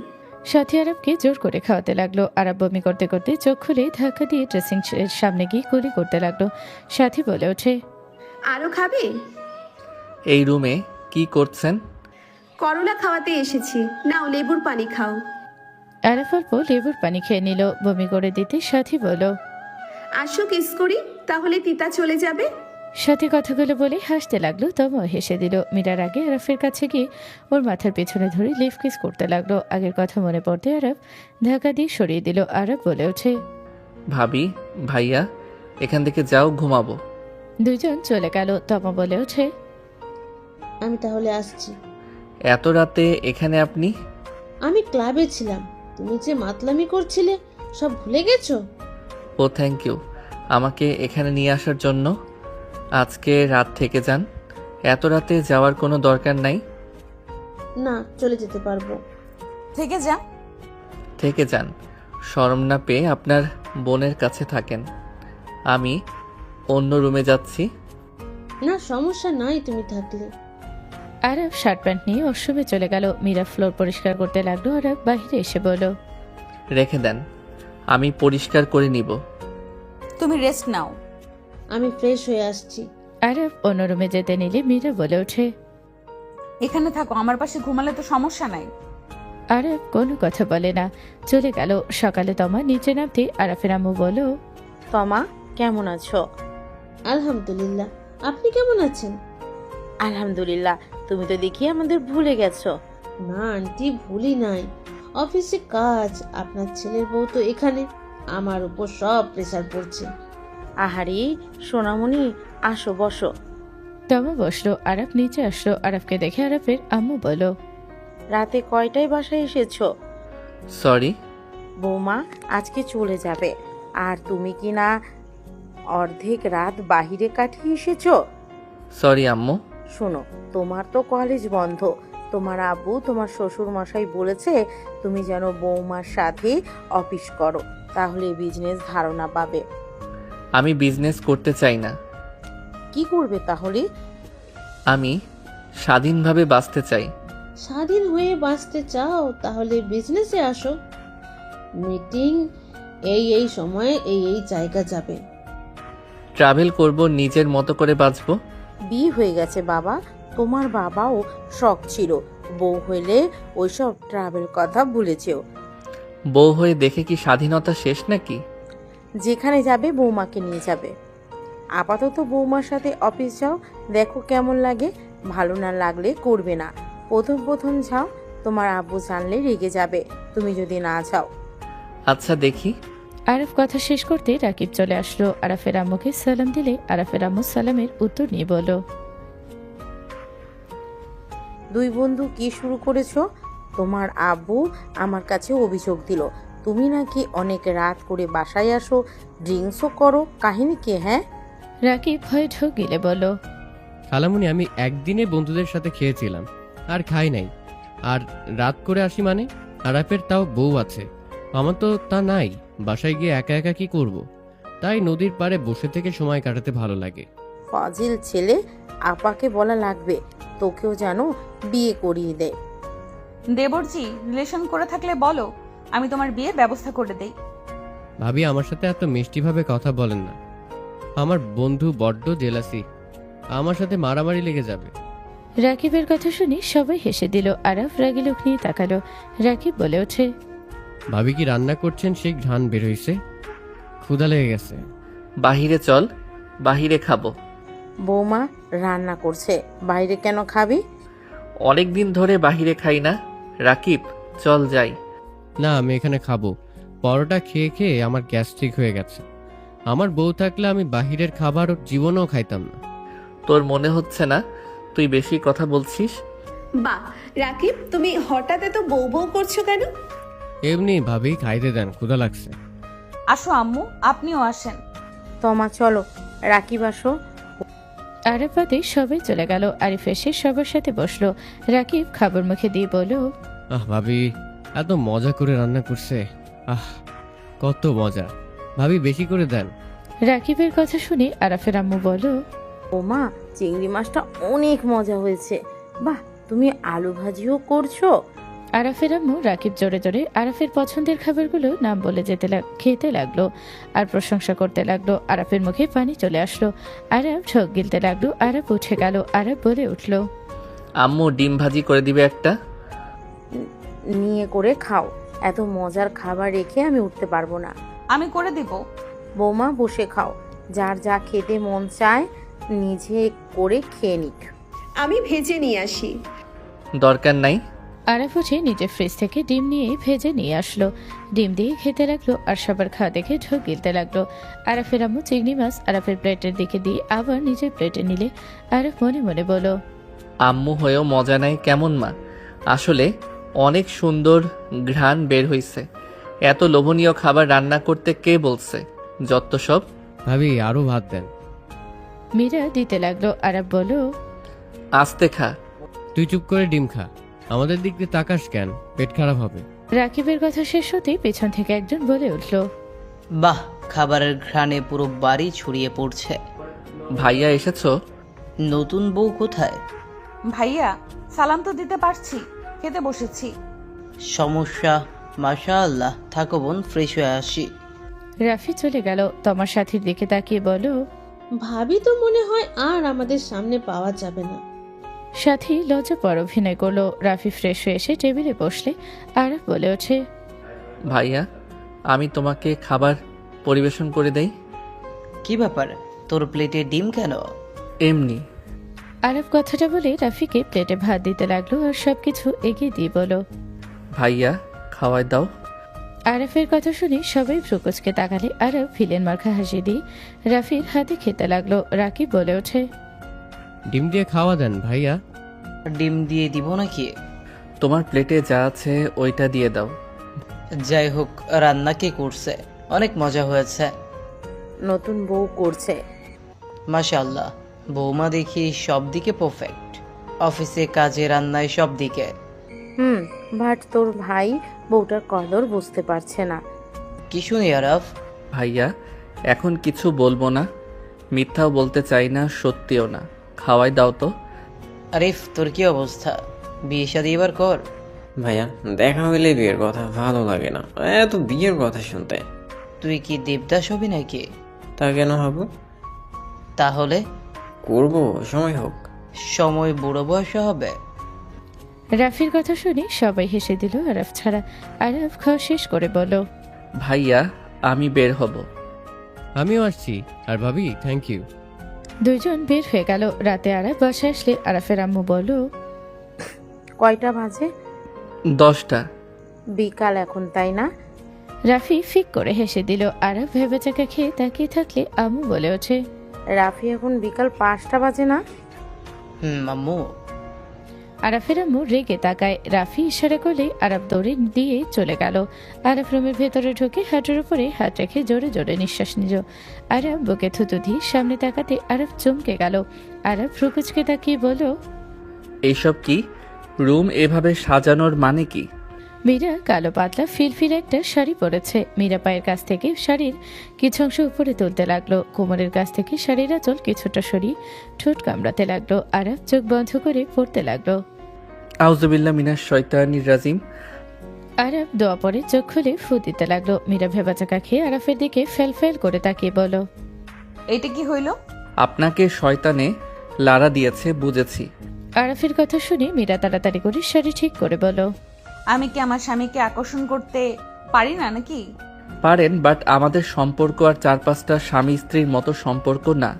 সাথী আরাফকে জোর করে খাওয়াতে লাগলো। আরাফ বমি করতে করতে চোখ খুলে ধাক্কা দিয়ে ড্রেসিং এর সামনে গিয়ে কুলি করতে লাগলো। সাথী বলে ওঠে, আরো খাবে? এই রুমে কি করছেন? করলা খাওয়াতে এসেছি, নাও লেবুর পানি খাও। আরাফ অল্প লেবুর পানি খেয়ে নিল। বমি করে দিতে সাথী বলল, আসো কিস করি, তাহলে তিতা চলে যাবে। সাথী কথাগুলো বলে হাসতে লাগলো। তমা হেসে দিল। মীরার আগে আরাফের কাছে গিয়ে ওর মাথার পেছনে ধরে লিফ কিস করতে লাগলো। আগের কথা মনে পড়তে আরাফ ধাক্কা দিয়ে সরিয়ে দিল। আরাফ বলে ওঠে, ভাবি, ভাইয়া, এখান থেকে যাও, ঘুমাবো। দুজন চলে গেল। তমা বলে ওঠে, আমি তাহলে আসছি। এত রাতে এখানে আপনি? আমি ক্লাবে ছিলাম, তুমি যে মাতলামি করছিলে সব ভুলে গেছো? ও থ্যাংক ইউ আমাকে এখানে নিয়ে আসার জন্য। আজকে রাত থেকে যান, এত রাতে যাওয়ার কোনো দরকার নাই। না, চলে যেতে পারবো। থেকে যা। থেকে যান, শরম না পেয়ে আপনার বোনের কাছে থাকেন। আমি অন্য রুমে যাচ্ছি। না, সমস্যা নাই তুমি থাকলে। আরব শার্ট প্যান্ট নিয়ে ওয়াশরুমে চলে গেল। মীরা ফ্লোর পরিষ্কার করতে লাগলো। আরব বাইরে এসে বলল, রেখে দেন, আমি পরিষ্কার করে নিব। তুমি রেস্ট নাও। আমি ফ্রেশ হয়ে আসছি। আরব অন্য রুমে যেতে নিলে মীরা বলে ওঠে, এখানে থাকো, আমার পাশে ঘুমালে তো সমস্যা নাই। আরব কোনো কথা বলে না, চলে গেল। সকালে তমা নিচে নামতে আরাফের আম্মু বলল, তমা কেমন আছো? আলহামদুলিল্লাহ, আপনি কেমন আছেন? আলহামদুলিল্লাহ। তুমি তো দেখি আমাদের ভুলে গেছো। না আন্টি, ভুলি নাই। অফিসে কাজ, আপনার ছেলের বউ তো এখানে, আমার উপর সব প্রেসার পড়ছে। আহারি সোনামণি, আসো বসো। তমা বসলো। আরব নিচে আসলো। আরবকে দেখে আরবের আম্মু বলল, রাতে কয়টায় বাসায় এসেছো? সরি। বৌমা আজকে চলে যাবে, আর তুমি কি না অর্ধেক রাত বাহিরে কাটিয়ে এসেছো? সরি আম্মু। শোনো, তোমার তো কলেজ বন্ধ। তোমার আব্বু তোমার শ্বশুর মশাই বলেছে তুমি যেন বৌমার সাথে অফিস করো, তাহলে বিজনেস ধারণা পাবে। আমি বিজনেস করতে চাই না। কি করবে তাহলে? আমি স্বাধীনভাবে বাঁচতে চাই। স্বাধীন হয়ে বাঁচতে চাও তাহলে বিজনেসে আসো। মিটিং এই সময়ে এই জায়গা যাবে। ট্রাভেল করব, নিজের মতো করে বাঁচবো। বিয়ে হয়ে গেছে বাবা, তোমার বাবাও শখ ছিল, বউ হইলে ওইসব ট্রাভেল কথা ভুলেছেও। বউ হয়ে দেখে কি স্বাধীনতা শেষ নাকি? যেখানে যাবে বৌমাকে নিয়ে যাবে। আপাতত বৌমার সাথে অফিস যাও, দেখো কেমন লাগে। ভালো না লাগলে করবে না। প্রথম প্রথম যাও, তোমার আব্বু জানলে রেগে যাবে তুমি যদি না যাও। আচ্ছা দেখি। আরব কথা শেষ করতে রাকিব চলে আসলো। আরাফের আম্মুকে সালাম দিলে আরাফের আম্মু সালামের উত্তর নিয়ে বলল, দুই বন্ধু কি শুরু করেছো? তোমার আব্বু আমার কাছে অভিযোগ দিল তুমি নাকি অনেক রাত করে বাসায় আসো, ড্রিঙ্কসও করো। কাহিনী কি? হ্যাঁ। রাকিব ভয়ে ঢোক গিলে বলল, খালামুনি, আমি একদিনে বন্ধুদের সাথে খেয়েছিলাম, আর খাই নাই। আর রাত করে আসি মানে? আরাফের তাও বউ আছে, আমার তো তা নাই। বাসায় গিয়ে একা একা কি করব? তাই নদীর পাড়ে বসে থেকে সময় কাটাতে ভালো লাগে। ফাজিল ছেলে, আপাকে বলা লাগবে তোকেও যেন বিয়ে করিয়ে দেয়। দেবরজি, রিলেশন করে থাকলে বলো, আমি তোমার বিয়ের ব্যবস্থা করে দেই। ভাবি, আমার সাথে এত মিষ্টিভাবে কথা বলেন না। আমার বন্ধু বড্ড জেলাসি, আমার সাথে মারামারি লেগে যাবে। রাকিবের কথা শুনে সবাই হেসে দিল। আরাফ রাগী লোক নিয়ে তাকালো। রাকিব বলে ওঠে, ভাবি কি রান্না করছেন? সেই ঘ্রাণ বের হইছে, ক্ষুধা লেগে গেছে। বাহিরে চল, বাহিরে খাবো। বৌমা রান্না করছে, বাইরে কেন খাবি? অনেক দিন ধরে বাহিরে খাই না। রাকিব, চল যাই। না, আমি এখানে খাবো। পরোটা খেয়ে খেয়ে আমার গ্যাস্ট্রিক হয়ে গেছে। আমার বউ থাকলে আমি বাহিরের খাবার জীবনেও খাইতাম না। তোর মনে হচ্ছে না তুই বেশি কথা বলছিস? বাহ রাকিব, তুমি হঠাৎ এত বউ বউ করছো কেন? এমনি ভাবি, খাইতে দেন, ক্ষুধা লাগছে। আসো আম্মু, আপনিও আসেন। তোমা চলো, রাকিব আসো। আরাফ বাদে সবাই চলে গেল। আরিফ এসে সবার সাথে বসলো। রাকিব খাবার মুখে দিয়ে বলল, ভাবি এত মজা করে রান্না করছে। কত মজা। ভাবি বেশি করে দেন। রাকিবের কথা শুনে আরাফের আম্মু বলল, বৌমা চিংড়ি মাছটা অনেক মজা হয়েছে। বাহ, তুমি আলু ভাজিও করছো? আরাফের আম্মু রাকিব জোরে জোরে আরাফের পছন্দের খাবারগুলো নাম বলে খেতে লাগলো আর প্রশংসা করতে লাগলো। আরাফের মুখে পানি চলে আসলো। আরাফ ঢোক গিলতে লাগলো। আরাফ উঠে গেল। আরাফ বলে উঠল, আম্মু ডিম ভাজি করে দিবে একটা? নিয়ে করে খাও, এত মজার খাবার রেখে আমি উঠতে পারবো না। আমি করে দিব। বৌমা বসে খাও, যার যা খেতে মন চায় নিজে করে খেয়ে নিক। আমি ভেজে নিয়ে আসি। দরকার নাই। আরাফ উঠে নিজের ফ্রিজ থেকে ডিম নিয়ে ভেজে নিয়ে আসলো। ডিম দিয়ে খেতে লাগলো আর সবার খাওয়া দেখে ঢোক গিলতে লাগলো। আরাফের আম্মু চিংড়ি মাছ আরাফের প্লেটের দিকে দিয়ে আবার নিজের প্লেটে নিলে আরাফ মনে মনে বলল, আম্মু হয়েও মজা নাই কেমন মা? আসলে অনেক সুন্দর ঘ্রাণ বের হইছে। এত লোভনীয় খাবার রান্না করতে কে বলছে? যত সব। ভাবি আরো ভাত দেন। মীরা দিতে লাগলো। আরাফ বলল, আস্তে খা। তুই চুপ করে ডিম খা, আমাদের দিক দিয়ে তাকাস কেন? পেট খারাপ হবে। রাকিবের কথা শেষ হতেই পেছন থেকে একজন বলে উঠল, বাহ, খাবারের ঘ্রাণে পুরো বাড়ি ছড়িয়ে পড়ছে। ভাইয়া এসেছো? নতুন বউ কোথায়? ভাইয়া সালাম তো দিতে পারছি, খেতে বসেছি। সমস্যা? মাশাআল্লাহ, থাকো বোন, ফ্রেশ হয়ে আসি। রাফি চলে গেল। তমার সাথীর দিকে তাকিয়ে বলো, ভাবি তো মনে হয় আর আমাদের সামনে পাওয়া যাবে না। সাথী লজ্জা পর অভিনয় করলো। রাফি ফ্রেশ হয়ে এসে টেবিলে বসলে আরাফ বলে ওঠে, ভাইয়া, আমি তোমাকে খাবার পরিবেশন করে দেই। কি ব্যাপার, তোর প্লেটে ডিম কেন? এমনি। আরাফ কথাটা বলে রাফিকে প্লেটে ভাত দিতে লাগলো আর সবকিছু এগিয়ে দিয়ে বলো, ভাইয়া, খাওয়াই দাও। আরাফের কথা শুনে সবাই প্রকোচকে তাকালে আরাফ ভিলেন মার্কা হাসি দিয়ে রাফির হাতে খেতে লাগলো। রাকিব বলে ওঠে, ডিম দিয়ে খাওয়া দেন ভাইয়া। ডিম দিয়ে দিব নাকি? তোমার প্লেটে যা আছে ওইটা দিয়ে দাও। যাই হোক, রান্না কে করছে? অনেক মজা হয়েছে। নতুন বউ করছে। মাশাআল্লাহ, বৌমা দেখি সব দিকে পারফেক্ট। অফিসে, কাজে, রান্নায়, সব দিকে। বাট তোর ভাই বউটার কদর বুঝতে পারছে না। কি শুনি আরাফ? ভাইয়া, এখন কিছু বলবো না, মিথ্যাও বলতে চাই না, সত্যিও না। খাওয়াই দাও তো। আরিফ, তোর কি অবস্থা? বিয়ে শাদী এবার কর। ভাইয়া, দেখা হইলে বিয়ের কথা, ভালো লাগে না এত বিয়ের কথা শুনতে। তুই কি দেবদাস হবি নাকি? তা কেন হব? তাহলে করবো, সময় হোক। সময় বুড়ো বয়সে হবে। রাফির কথা শুনে সবাই হেসে দিল আরাফ ছাড়া। আরাফ খাওয়া শেষ করে বলো, ভাইয়া, আমি বের হব। আমিও আসছি। আর ভাবি, থ্যাংক ইউ। দুইজন বের হয়ে গেল। রাতে আরাফ বাসায় আসলে আরাফের আম্মু বলো, কয়টা বাজে? 10টা। বিকাল এখন, তাই না? রাফি ফিক করে হেসে দিল। আরাফ ভেবেচাকা খেয়ে তাকিয়ে থাকলে আম্মু বলে ওঠে, রাফি, এখন বিকাল 5টা বাজে না? আম্মু। আরাফের আম্মু রেগে তাকায়। রাফি ইশারা করলে আরাফ দৌড়ে দিয়ে চলে গেল। আরাফ রুমের ভেতরে ঢুকে হাঁটুর উপরে হাত রেখে জোরে জোরে নিঃশ্বাস নিল। আরাফ বুকে থুতু দিয়ে সামনে তাকাতে আরাফ চমকে গেল। আরাফ ফ্রুকুচকে তাকিয়ে বলো, এইসব কি? রুম এভাবে সাজানোর মানে কি? মীরা কালো পাতলা ফিরফির একটা শাড়ি পরেছে। মীরা পায়ের কাছ থেকে শাড়ির কিছু অংশ উপরে তুলতে লাগলো। কোমরের কাছ থেকে শাড়ির আঁচল কিছুটা সরিয়ে ঠোঁট কামড়াতে লাগলো। আরাফ চোখ বন্ধ করে পড়তে লাগলো। আউযুবিল্লাহ মিনাশ শয়তানির রাজিম। আরাফ দোয়া পরে চোখ খুলে ফু দিতে লাগলো। মীরা ভেবাচাকা খেয়ে আরাফের দিকে ফেল ফেল করে তাকিয়ে বলো, এইটা কি হইল? আপনাকে শয়তানে লারা দিয়েছে, বুঝেছি। আরাফের কথা শুনে মীরা তাড়াতাড়ি করে শাড়ি ঠিক করে বলো, আমি কি আমার স্বামীকে আকর্ষণ করতে পারি না নাকি? পারেন, বাট আমাদের সম্পর্ক আর 4-5টা স্বামী স্ত্রীর মতো সম্পর্ক না।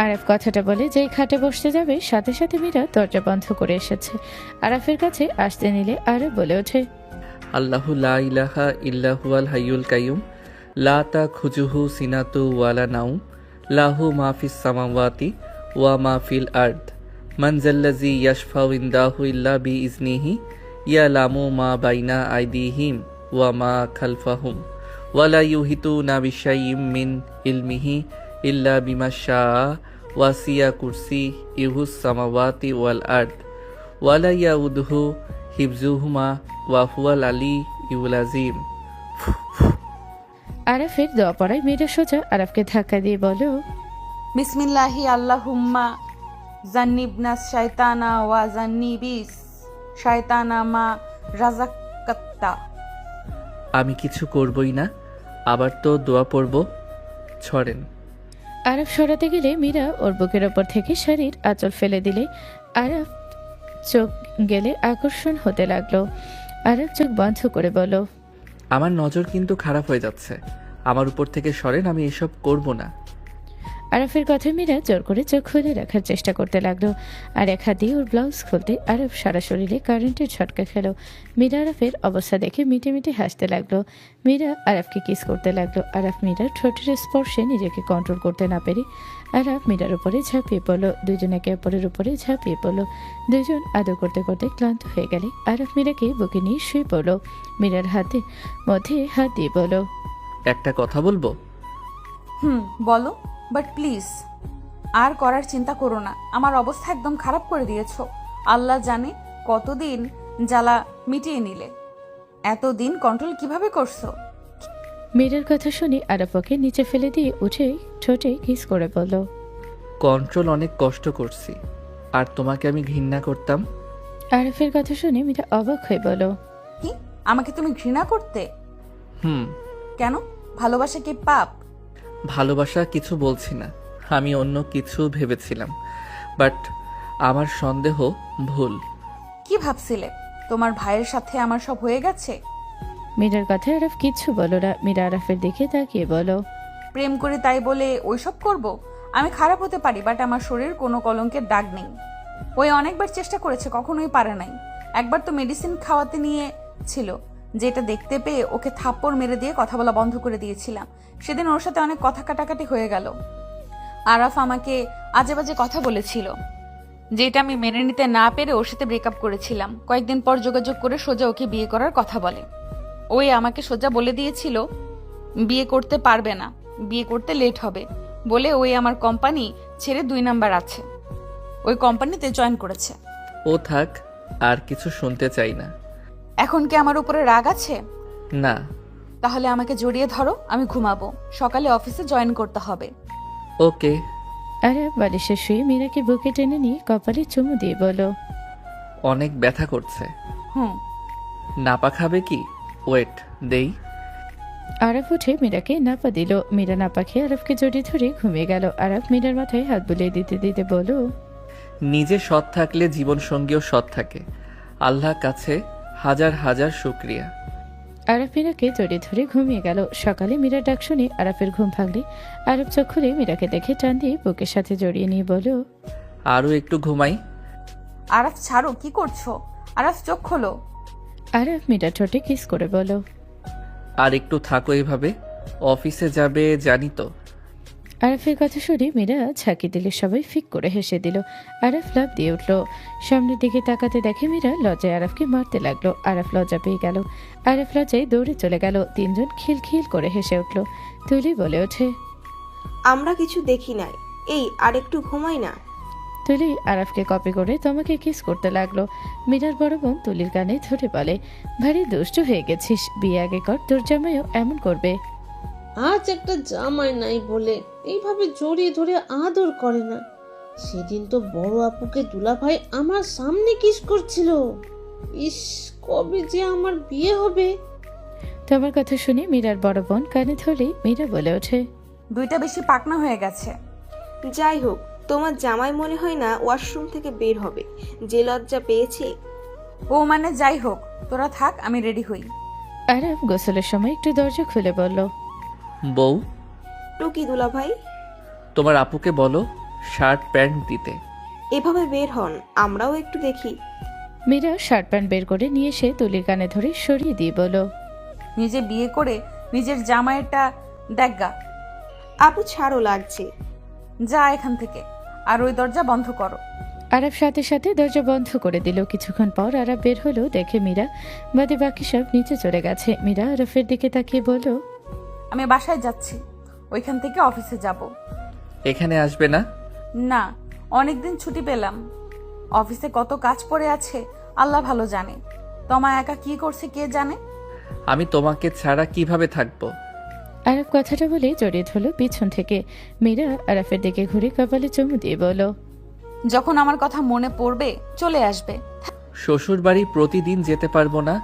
আরাফ কথাটা বলে যেই খাটে বসতে যাবে সাথে সাথে মীরা দরজা বন্ধ করে এসেছে। আরাফের কাছে আসতে নিলে আরাফ বলে ওঠে, আল্লাহু লা ইলাহা ইল্লা হুয়াল হাইয়ুল কাইয়ুম লা তাখুজুহু সিনাতু ওয়ালা নাউম লাহু মা ফিস সামাওয়াতি ওয়া মা ফিল আরদ মান জাল্লাযী ইয়াশফাউ ইনদাহু ইল্লা বিইজনিহি ইয়ালামু মা বাইনা আইদিহিম ওয়া মা খালফাহুম ওয়া লা ইউহিতুনা বিশাইইম মিন ইলমিহি ইল্লা বিমা শাআ ওয়াসিয়া কুরসিয়ুহুস সামাওয়াতি ওয়াল আরদ ওয়া লা ইয়াউদুহু হিফজুহুমা ওয়া হুয়াল আলিয়্যুল আযীম। আরাফের দোয়া পড়ায় মীরা সোজা আরাফকে ধাক্কা দিয়ে বলো, বিসমিল্লাহি আল্লাহুম্মা জান্নিবনা শায়তানা ওয়া জান্নিবিস শায়তানা মা রাযাকাত্তা। আমি কিছু করবই না, আবার তো দোয়া পড়ব। ছড়েন। আরাফ সরাতে গেলে মীরা ওর বুকের ওপর থেকে শাড়ির আঁচল ফেলে দিলে আরাফ চোখ গেলে আকর্ষণ হতে লাগলো। আরাফ চোখ বন্ধ করে বলো, আমার নজর কিন্তু খারাপ হয়ে যাচ্ছে, আমার উপর থেকে সরেন, আমি এসব করব না। আরাফের কথা মীরা জোর করে চোখ খুলে রাখার চেষ্টা করতে লাগলো। আর এক হাত দিয়ে ওর ব্লাউজ খুলতে আরাফ সারা শরীরে কারেন্টের ঝটকা খেলো। মীরা আরাফের অবস্থা দেখে মিটে মিটে হাসতে লাগলো। মীরা আরাফকে কিস করতে লাগলো। আরাফ মীরার ঠোঁটের স্পর্শে নিজেকে কন্ট্রোল করতে না পেরে আরাফ মীরার উপরে ঝাঁপিয়ে পড়লো। দুজন একে অপরের উপরে ঝাঁপিয়ে পড়লো। দুজন আদর করতে করতে ক্লান্ত হয়ে গেলে আরাফ মীরাকে বুকে নিয়ে শুয়ে পড়লো। মীরার হাতে মধ্যে হাত দিয়ে বলো, একটা কথা বলবো? বলো, বাট প্লিজ আর করার চিন্তা করো না। আমার অবস্থা একদম খারাপ করে দিয়েছো। আল্লাহ জানে কতদিন জ্বালা মিটিয়ে নিলে। এতদিন কন্ট্রোল কিভাবে করছো? মীরার কথা শুনে আরাফ ওকে নিচে ফেলে দিয়ে উঠে ঠোঁটে কিস করে বলল, কন্ট্রোল অনেক কষ্ট করছি, আর তোমাকে আমি ঘৃণা করতাম। আরফের কথা শুনে মীরা অবাক হয়ে বলল, কি আমাকে তুমি ঘৃণা করতে? হুম। কেন? ভালোবাসা কি পাপ? ভালোবাসা কিছু বলছি না, আমি অন্য কিছু ভেবেছিলাম, বাট আমার সন্দেহ ভুল। কি ভাবছিলে? তোমার ভাইয়ের সাথে আমার সব হয়ে গেছে? মীরার কথায় আরফ কিচ্ছু বলো না। মীরা আরফের দিকে তাকিয়ে বলো, প্রেম করে তাই বলে ওইসব করব? আমি খারাপ হতে পারি, বাট আমার শরীর কোনো কলঙ্কের দাগ নেই। ওই অনেকবার চেষ্টা করেছে, কখনোই পারে নাই। একবার তো মেডিসিন খাওয়াতে নিয়ে ছিল, যেটা দেখতে পেয়ে ওকে থাপ্পড় মেরে দিয়ে কথা বলা বন্ধ করে দিয়েছিলাম। সেদিন ওর সাথে অনেক কথা কাটাকাটি হয়ে গেল। আরাফ আমাকে আজে বাজে কথা বলেছিল, যেটা আমি মেনে নিতে না পেরে ওর সাথে ব্রেকআপ করেছিলাম। কয়েকদিন পর যোগাযোগ করে সোজা ওকে বিয়ে করার কথা বলে। ওই আমাকে সোজা বলে দিয়েছিল বিয়ে করতে পারবে না, বিয়ে করতে লেট হবে বলে ওই আমার কোম্পানি ছেড়ে 2 নাম্বার আছে, ওই কোম্পানিতে জয়েন করেছে। ও থাক, আর কিছু শুনতে চাই না। এখন কি আমার উপরে রাগ আছে? না। তাহলে আমাকে জড়িয়ে ধরো, আমি ঘুমাবো, সকালে অফিসে জয়েন করতে হবে। ওকে। আরফ বালিশে শুয়ে মীরাকে বুকে টেনে নিয়ে কপালে চুমু দিয়ে বলো, অনেক ব্যথা করছে। হুম। নাপা খাবে কি? ওয়েট দেই। আরফ উঠে মীরাকে নাপা দিল। মীরা নাপা খেয়ে আরফকে জড়িয়ে ধরে ঘুমিয়ে গেল। আরফ মীরার মাথায় হাত বুলিয়ে দিতে দিতে বলো, নিজে সৎ থাকলে জীবন সঙ্গীও সৎ থাকে। আল্লাহর কাছে হাজার হাজার শুকরিয়া। আরফ মীরাকে জড়িয়ে ধরে ঘুমিয়ে গেল। সকালে মীরার ডাক শুনে আরফের ঘুম ভাঙলে আরফ চোখ খুলে মীরাকে দেখে টান দিয়ে বুকের সাথে জড়িয়ে নিয়ে বলো, আরও একটু ঘুমাই। আরাফ ছাড়ো, কি করছো? আরাফ চোখ খোলো। আরফ মীরার ঠোঁটে কিস করে বলো, আর একটু থাকো এভাবে, অফিসে যাবে জানি তো। আরফের কথা শুনে মীরা ঝাঁকি দিলে সবাই ফিক করে হেসে দিল। আরফ লাফ দিয়ে উঠল। সামনের দিকে তাকাতে দেখে মীরা লজ্জায় আরফকে মারতে লাগলো। আরফ লজ্জা পেয়ে গেল। আরফ লজ্জায় দৌড়ে চলে গেল। 3 জন খিলখিল করে হেসে উঠল। তুলি বলে ওঠে, আমরা কিছু দেখি নাই, এই আর একটু ঘুমাই না। তুলি আরফকে কপি করে তোমাকে কিস করতে লাগলো। মীরার বড় বোন তুলির কানে ধরে বলে, ভারী দুষ্ট হয়ে গেছিস, বিয়ে আগে কর, তোর জামাইও এমন করবে। আজ একটা জামাই নাই বলে এইভাবে জড়িয়ে ধরে আদর করে না। সেদিন তো বড় আপুকে দুলাভাই আমার সামনে কিস করছিল। ইস, কবে যে আমার বিয়ে হবে। তোমার কথা শুনে মীরার বড় বোন কানে ধরেই মীরা বলে ওঠে, 2টা বেশি পাকনা হয়ে গেছে। যাই হোক, তোমার জামাই মনে হয় না ওয়াশরুম থেকে বের হবে, যে লজ্জা পেয়েছে। ও মানে যাই হোক, তোরা থাক, আমি রেডি হই। আরফ গোসলের সময় একটু দরজা খুলে বলল, বউ, টুকি দুলাভাই, তোমার আপুকে বলো শার্ট প্যান্ট দিতে। এভাবে বের হন, আমরাও একটু দেখি। মীরা শার্ট প্যান্ট বের করে নিয়ে এসে তুলির কানে ধরে সরিয়ে দিয়ে বলো, নিজে বিয়ে করে নিজের জামাইটা দেখগা। আপু ছাড়ো, লাগছে। যা এখান থেকে, আর ওই দরজা বন্ধ করো। আরব সাথে সাথে দরজা বন্ধ করে দিল। কিছুক্ষণ পর আরব বের হলো, দেখে মীরা বাদে বাকি সব নিচে চলে গেছে। মীরা আরফের দিকে তাকিয়ে বলল, আমি বাসায় যাচ্ছি, ওইখান থেকে অফিসে যাব। এখানে আসবে না? না, অনেকদিন ছুটি পেলাম, অফিসে কত কাজ পড়ে আছে আল্লাহ ভালো জানে। তোমা একা কি করছে কে জানে। আমি তোমাকে ছাড়া কিভাবে থাকবো? আরব কথাটা বলে জড়িয়ে ধরল পিছন থেকে। মীরা আরফের দিকে ঘুরে কপালে চুমু দিয়ে বলল, যখন আমার কথা মনে পড়বে চলে আসবে। শ্বশুর বাড়ি প্রতিদিন যেতে পারবো না,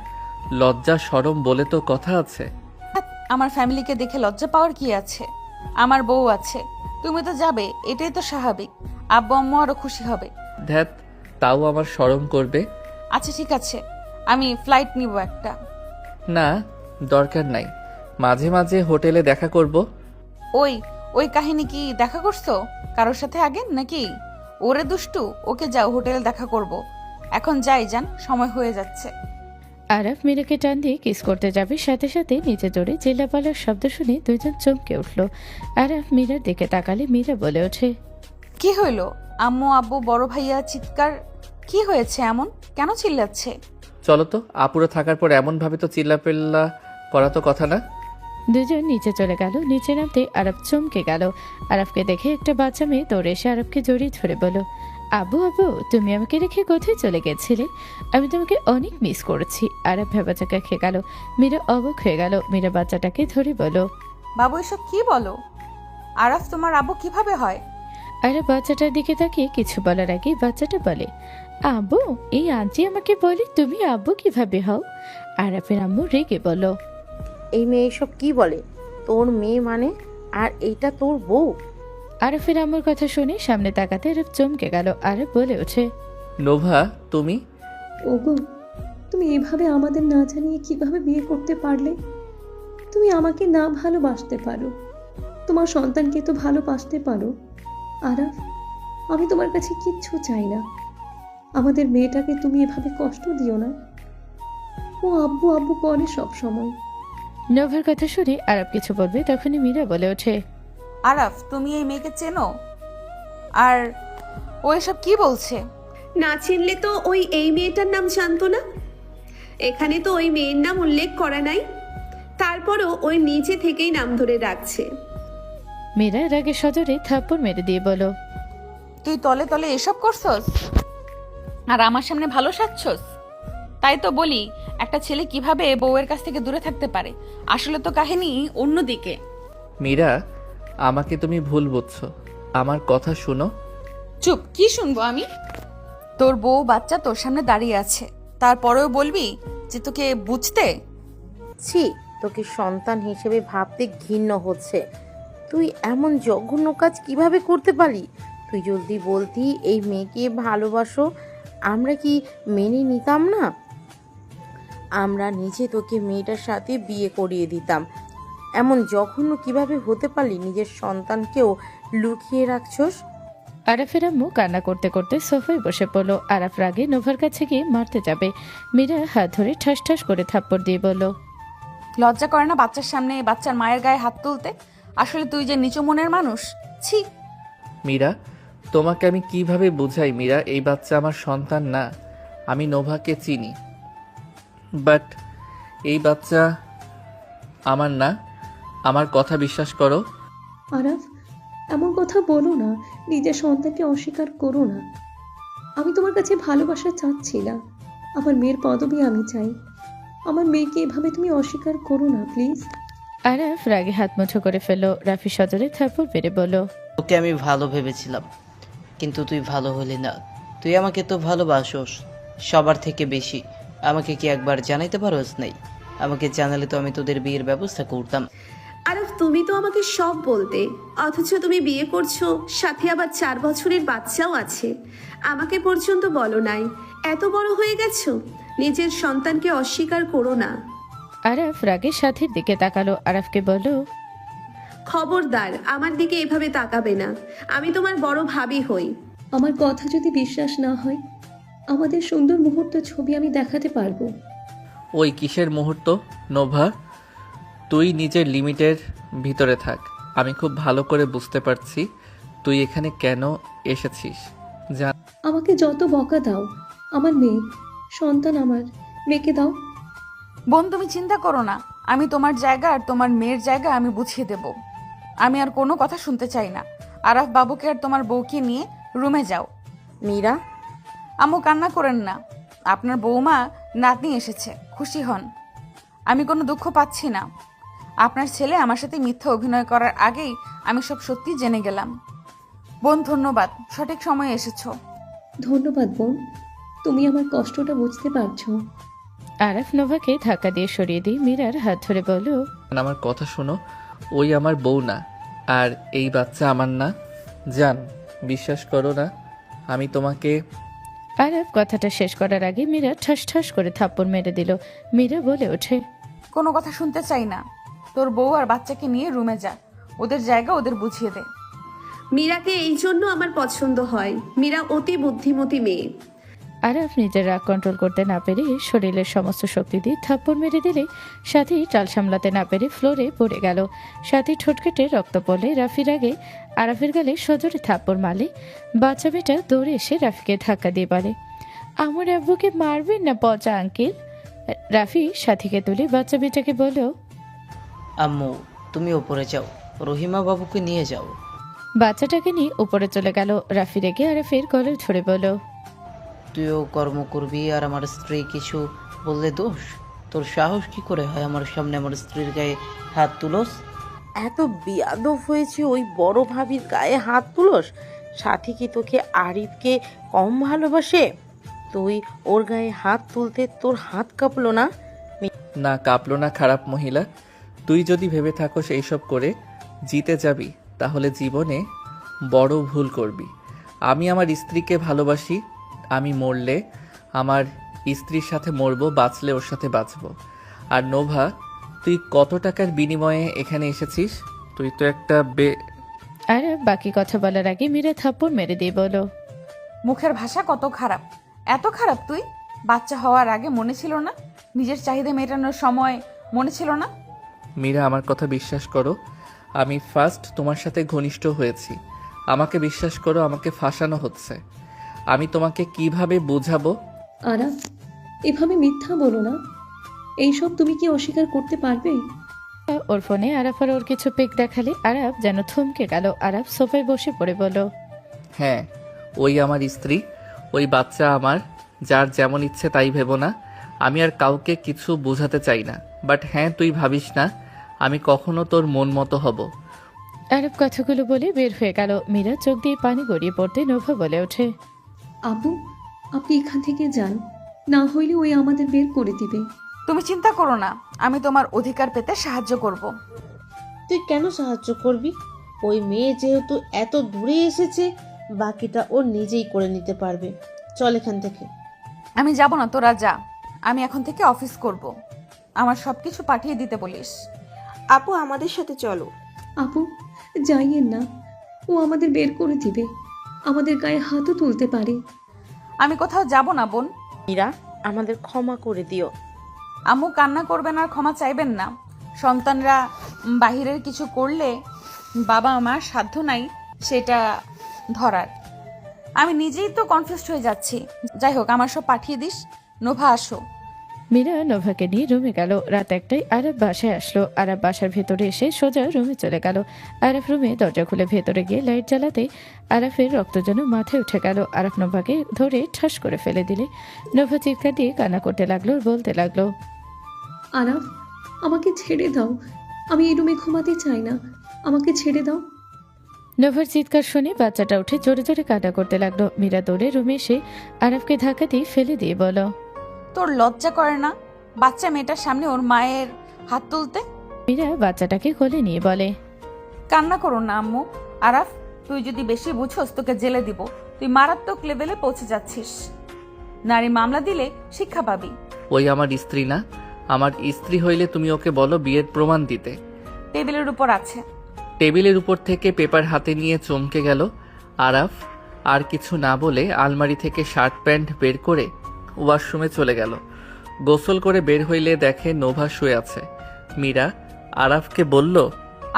লজ্জা শরম বলে তো কথা আছে। আমার ফ্যামিলিকে দেখে লজ্জা পাওয়ার কি আছে? আমার বউ আছে, তুমি তো যাবে, এটাই তো স্বাভাবিক। আব্বু আম্মু আরো খুশি হবে। ধ্যাত, তাও আমার শরম করবে। আচ্ছা ঠিক আছে, আমি ফ্লাইট নিব একটা। না, দরকার নাই, মাঝে মাঝে হোটেলে দেখা করব। ওই ওই কাহিনী কি দেখা করছো কারোর সাথে আগে নাকি? ওরে দুষ্টু, ওকে যাও, হোটেলে দেখা করব। এখন যাই যান, সময় হয়ে যাচ্ছে। আরব মীরাকে টান দিয়ে কিস করতে যাবে, সাথে সাথে নিচে জোরে চিল্লাপাল্লার শব্দ শুনে 2 জন চমকে উঠল। আরব মীরার দিকে তাকালে মীরা বলে ওঠে, কি হইলো? আম্মু আব্বু বড় ভাইয়া চিৎকার, কি হয়েছে এমন? কেন চিল্লাচ্ছে? চলো তো, আপুরা থাকার পর এমন ভাবে তো চিল্লাপেল্লা করা তো কথা না। 2 জন নিচে চলে গেল। নিচে নামতে আরব চমকে গেল। আরবকে দেখে একটা বাচ্চা মেয়ে দৌড়ে এসে আরবকে জড়িয়ে ধরে বলল, আবু আবু, তুমি আমাকে রেখে কোথায় চলে গেছিলে? আমি তোমাকে অনেক মিস করেছি। আরব ভেবাচাকা খেয়ে গেল। মীরা অবাক হয়ে গেল। মীরা বাচ্চাটাকে ধরে বলল, বাবু এসব কি বলো? আরাফ তোমার আব্বু কিভাবে হয়? আরব বাচ্চাটার দিকে তাকিয়ে কিছু বলার আগে বাচ্চাটা বলে, আব্বু, এই আন্টি আমাকে বলে তুমি আব্বু কিভাবে হও? আরাফের আম্মু রেগে বলল, এই মেয়ে এসব কি বলে? তোর মেয়ে মানে? আর এইটা তোর বউ? আরাফের আম্মুর কথা শুনে সামনে তাকাতে আরাফ চমকে গেল। আরাফ বলে ওঠে, নোভা তুমি? ওগো, তুমি এভাবে আমাদের না জানিয়ে কিভাবে বিয়ে করতে পারলে? তুমি আমাকে না ভালোবাসতে পারো, তোমার সন্তানকে তো ভালোবাসতে পারো। আরাফ, আমি তোমার কাছে কিচ্ছু চাই না। আমাদের মেয়েটাকে তুমি এভাবে কষ্ট দিও না। ও আব্বু আব্বু করে সব সময়। নোভার কথা শুনে আরাফ কিছু বলবে তখনই মীরা বলে ওঠে, আরাফ, তুমি এই মেয়েকে চেনো? আর ও এসব কি বলছে? না চিনলে তো ওই এই মেয়েটার নাম জানতো না। এখানে তো ওই মেয়ের নাম উল্লেখ করা নাই, তারপরও ওই নিজে থেকেই নাম ধরে রাখছে। মীরা রাগে সজোরে থাপ্পড় মেরে দিয়ে বলো, তুই তলে তলে এসব করছস আর আমার সামনে ভালো সাজছস? তাই তো বলি, একটা ছেলে কিভাবে বউয়ের কাছ থেকে দূরে থাকতে পারে। আসলে তো কাহিনী অন্যদিকে। মীরা, আমাকে তুমি ভুল বুঝছো, আমার কথা শুনো। চুপ, কি শুনবো আমি? তোর বউ বাচ্চা তোর সামনে দাঁড়িয়ে আছে, তারপরেও বলবি যে তোকে বুঝতে? ছি, তোকে সন্তান হিসেবে ভাবতে ঘৃণ্য হচ্ছে। তুই এমন জঘন্য কাজ কিভাবে করতে পারি? তুই জলদি বলতি এই মেয়েকে ভালোবাসো, আমরা কি মেনে নিতাম না? আমরা নিজে তোকে মেয়েটার সাথে বিয়ে করিয়ে দিতাম। এমন জঘন্য কিভাবে হতে পারলি? নিজের সন্তানকেও লুকিয়ে রাখছস। আরাফের আম্মু কান্না করতে করতে সোফায় বসে পড়লো। আরাফ রাগে নোভার কাছে গিয়ে মারতে যাবে। মীরা হাত ধরে ঠাস ঠাস করে থাপ্পড় দিয়ে বলল, লজ্জা করে না বাচ্চার সামনে বাচ্চার মায়ের গায়ে হাত তুলতে? আসলে তুই যে নিচু মনের মানুষ। ছি। মীরা, তোমাকে আমি কিভাবে বুঝাই? মীরা, এই বাচ্চা আমার সন্তান না। আমি নোভাকে চিনি, বাট এই বাচ্চা আমার না। আমার কথা বিশ্বাস করো। আরাফ, এমন কথা বলো না, নিজের সন্তানকে অস্বীকার করো না। আমি তোমার কাছে ভালোবাসা চাচ্ছি না, আমার মেয়ের পদবি আমি চাই। আমার মেয়েকে এভাবে তুমি অস্বীকার করো না প্লিজ। আরাফ রাগে হাত মুঠো করে ফেললো। রাফি সজোরে থাপ্পড় মেরে বলল, তোকে আমি ভালো ভেবেছিলাম, কিন্তু তুই ভালো হলি না। তুই আমাকে তো ভালোবাসোস সবার থেকে বেশি। আমাকে কি একবার জানাইতে পারোস নাই? আমাকে জানালে তো আমি তোদের বিয়ের ব্যবস্থা করতাম। আরব, তুমি তো আমাকে সব বলতে, অথচ তুমি বিয়ে করছো, সাথে আবার 4 বছরের বাচ্চাও আছে। আমাকে পর্যন্ত বলো নাই। এত বড় হয়ে গেছো, নিজের সন্তানকে অস্বীকার করো না। আরাফ রাগে সাথীর দিকে তাকালো। আরাফকে বলল, খবরদার আমার দিকে এভাবে তাকাবে না। আমি তোমার বড় ভাবি হই। আমার কথা যদি বিশ্বাস না হয়, আমাদের সুন্দর মুহূর্ত ছবি আমি দেখাতে পারবো। ওই কিসের মুহূর্ত? নোভা, তুই নিজের লিমিটের ভিতরে থাক। আমি খুব ভালো করে বুঝতে পারছি তুই এখানে কেন এসেছিস। জান, আমাকে যত বকা দাও, আমার মেয়ে সন্তান, আমার মেয়েকে দাও। বোন, তুমি চিন্তা করো না, আমি তোমার জায়গা আর তোমার মেয়ের জায়গা আমি বুঝিয়ে দেব। আমি আর কোনো কথা শুনতে চাই না। আরাফ বাবুকে আর তোমার বউকে নিয়ে রুমে যাও। মীরা, আম্মু, কান্না করেন না। আপনার বৌমা নাতনি এসেছে, খুশি হন। আমি কোনো দুঃখ পাচ্ছি না। আপনার ছেলে আমার সাথে মিথ্যা অভিনয় করার আগেই আমি সব সত্যি জেনে গেলাম। বোন, ধন্যবাদ, সঠিক সময়ে এসেছো। ধন্যবাদ বোন, তুমি আমার কষ্টটা বুঝতে পারছো। আরাফ নোভাকে ধাক্কা দিয়ে সরিয়ে দিয়ে মীরার হাত ধরে বলল, আমার কথা শোনো। ওই আমার বউ না, আর এই বাচ্চা আমার না। জান, বিশ্বাস করো না, আমি তোমাকে। আরাফ কথাটা শেষ করার আগে মীরা ঠাস ঠাস করে থাপ্পড় মেরে দিল। মীরা বলে ওঠে, কোনো কথা শুনতে চাই না। তোর বউ আর বাচ্চাকে নিয়ে রুমে যা, ওদের জায়গা ওদের বুঝিয়ে দে। মীরাকে এই জন্য আমার পছন্দ হয়। মীরা অতি বুদ্ধিমতী মেয়ে। আরাফ নিজের রাগ কন্ট্রোল করতে না পেরে শরীরের সমস্ত শক্তি দিয়ে থাপ্পড় মেরে দিলে সাথী চাল সামলাতে না পেরে ফ্লোরে পড়ে গেল। সাথী ঠোঁট কেটে রক্ত পড়লে রাফির আগে আরাফের গালে সজোরে থাপ্পড় মারলে বাচ্চা মেয়েটা দৌড়ে এসে রাফিকে ধাক্কা দিয়ে বলে, আমার আব্বুকে মারবেন না পচা আঙ্কেল। রাফি সাথীকে তুলে বাচ্চা মেয়েটাকে বলল, আম্মু, তুমি ওপরে যাও, রহিমা বাবুকে নিয়ে যাও। বাচ্চাটাকে নিয়ে উপরে চলে গেল। রাফি রেগে আরাফের গলায় ধরে বলল, তুইও কর্ম করবি আর আমার স্ত্রী কিছু বললে দোষ? তোর সাহস কি করে হয় আমার সামনে আমার স্ত্রীর গায়ে হাত তুলোস? এত বিয়াদব হয়েছে ওই বড় ভাবির গায়ে হাত তুলোস? সাথী কি তোকে আরিফকে কম ভালোবাসে? তুই ওর গায়ে হাত তুলতে তোর হাত কাঁপলো না? না কাঁপলো না খারাপ মহিলা। তুই যদি ভেবে থাকোস এইসব করে জিতে যাবি তাহলে জীবনে বড় ভুল করবি। আমি আমার স্ত্রীকে ভালোবাসি। আমি মরলে আমার স্ত্রীর সাথে মরবো, বাঁচলে ওর সাথে বাঁচবো। আর নোভা, তুই কত টাকার বিনিময়ে এখানে এসেছিস? তুই তো একটা আরাফ বাকি কথা বলার আগে মীরা থাপ্পড় মেরে দিয়ে বলল, মুখের ভাষা কত খারাপ! এত খারাপ তুই? বাচ্চা হওয়ার আগে মনে ছিল না? নিজের চাহিদা মেটানোর সময় মনে ছিল না? মীরা, আমার কথা বিশ্বাস করো, আমি ফার্স্ট তোমার সাথে ঘনিষ্ঠ হয়েছি। আমাকে বিশ্বাস করো, আমাকে ফাঁসানো হচ্ছে। আমি তোমাকে কিভাবে বোঝাবো? আরাফ, এভাবে মিথ্যা বলো না। এইসব তুমি কি অস্বীকার করতে পারবে? ওর ফোনে আরাফ আর ওর কিছু পিক দেখালে আরাফ যেন থমকে গেল। আরাফ সোফায় বসে পড়ে বলল, হ্যাঁ, ওই আমার স্ত্রী, ওই বাচ্চা আমার। যার যেমন ইচ্ছে তাই ভেবো না। আমি আর কাউকে কিছু বোঝাতে চাই না। বাট হ্যাঁ, তুই ভাবিস না আমি কখনো তোর মন মতো হব। আরাফ কথাগুলো বলে বের হয়ে গেল। মীরা চোখ দিয়ে পানি গড়িয়ে পড়তে নোভা বলে ওঠে, আব্বু, আপনি এখান থেকে যান, না হইলে ওই আমাদের বের করে দিবে। তুমি চিন্তা করো না, আমি তোমার অধিকার পেতে সাহায্য করব। তুই কেন সাহায্য করবি? ওই মেয়ে যেহেতু এত দূরে এসেছে, বাকিটা ও নিজেই করে নিতে পারবে। চল এখান থেকে। আমি যাব না, তোরা যা। আমি এখন থেকে অফিস করব। আমার সব কিছু পাঠিয়ে দিতে বলিস। আপু আমাদের সাথে চলো। আপু, যাইয়েন না, ও আমাদের বের করে দিবে, আমাদের গায়ে হাতও তুলতে পারে। আমি কোথাও যাব না বোন। মীরা, আমাদের ক্ষমা করে দিও। আম্মু কান্না করবেন আর ক্ষমা চাইবেন না। সন্তানরা বাহিরের কিছু করলে বাবা মার সাধ্য নাই সেটা ধরার। আমি নিজেই তো কনফিউজড হয়ে যাচ্ছি। যাই হোক, আমার সব পাঠিয়ে দিস। নোভা, আসো। মীরা নোভাকে নিয়ে রুমে গেল। রাত 1টায় আরাফ বাসায় আসলো। আরাফ বাসার ভেতরে এসে সোজা রুমে চলে গেল। আরাফ রুমে দরজা খুলে ভেতরে গিয়ে লাইট জ্বালাতে আরাফের রক্ত যেন মাথায় উঠে গেল। আরাফ নোভাকে ধরে ঠাস করে ফেলে দিলে নোভা চিৎকার দিয়ে কান্না করতে লাগলো, বলতে লাগলো, আরাফ, আমাকে ছেড়ে দাও, আমি এই রুমে ঘুমাতে চাই না, আমাকে ছেড়ে দাও। নোভার চিৎকার শুনে বাচ্চাটা উঠে জোরে জোরে কান্না করতে লাগলো। মীরা দৌড়ে রুমে এসে আরাফকে ধাক্কা দিয়ে ফেলে দিয়ে বলল, তোর লজ্জা করে না বাচ্চা মেয়েটার সামনে ওর মায়ের হাত তুলতে? মীরা বাচ্চাটাকে কোলে নিয়ে বলে, কান্না করো না আম্মু। আরাফ, তুই যদি বেশি বুঝোস তোকে জেলে দিব। তুই মারাত্মক লেভেলে পৌঁছে যাচ্ছিস। নারী মামলা দিলে শিক্ষা পাবি। ওই আমার স্ত্রী না? আমার স্ত্রী হইলে তুমি ওকে বলো বিয়ের প্রমাণ দিতে। টেবিলের উপর আছে। টেবিলের উপর থেকে পেপার হাতে নিয়ে চমকে গেল আরাফ। আর কিছু না বলে আলমারি থেকে শার্ট প্যান্ট বের করে ওয়াশরুমে চলে গেল। গোসল করে বের হইলে দেখে নোভা শুয়ে আছে। মীরা আরাফকে বলল,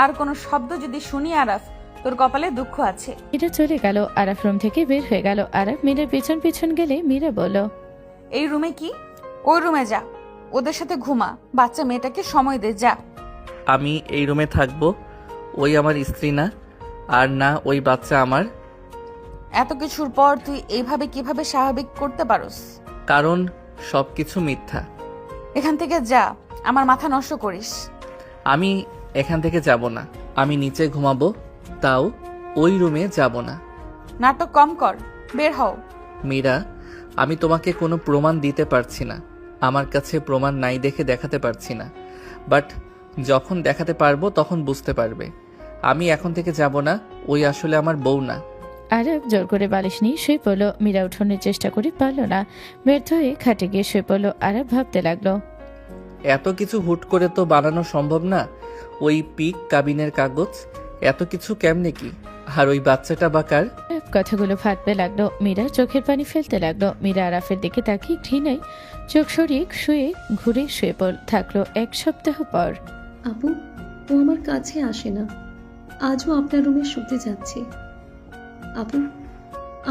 আর কোনো শব্দ যদি শুনি আরাফ, তোর কপালে দুঃখ আছে। মীরা চলে গেল। আরাফ রুম থেকে বের হয়ে গেল। আরাফ মীরার পিছন পিছন গেলে মীরা বলল, এই রুমে কি? ওই রুমে যা, ওদের সাথে ঘুমা। বাচ্চা মেয়েটাকে সময় দে, যা। আমি এই রুমে থাকবো? ওই আমার স্ত্রী না, আর না ওই বাচ্চা আমার। এত কিছুর পর তুই এইভাবে কিভাবে স্বাভাবিক করতে পারোস? কারণ সবকিছু মিথ্যা। এখান থেকে যা, আমার মাথা নষ্ট করিস। আমি এখান থেকে যাব না। আমি নিচে ঘুমাবো, তাও ওই রুমে যাব না। নাটক কম কর, বের হও। মীরা, আমি তোমাকে কোনো প্রমাণ দিতে পারছি না। আমার কাছে প্রমাণ নাই দেখে দেখাতে পারছি না। বাট যখন দেখাতে পারবো তখন বুঝতে পারবে। আমি এখন থেকে যাব না। ওই আসলে আমার বউ না। আরাফ জোর করে বালিশ নিয়ে শুয়ে পড়লো। মীরা উঠোনের চেষ্টা করে পারল না, ব্যর্থ হয়ে খাটে গিয়ে শুয়ে পড়লো। আরাফ ভাবতে লাগলো, এত কিছু হুট করে তো বানানো সম্ভব না। ওই পিক, কাবিনের কাগজ, এত কিছু কেমনে কি? আর ওই বাচ্চাটা বাকার? আরাফ কথাগুলো ভাবতে লাগলো। মীরা চোখের পানি ফেলতে লাগলো। মীরা আরাফের দিকে তাকিয়ে ঘৃণায় চোখ সরিয়ে ঘুরে শুয়ে থাকলো। 1 সপ্তাহ পর। আপু, ও আমার কাছে আসে না, আজও আপনার রুমে শুতে যাচ্ছে। আপু,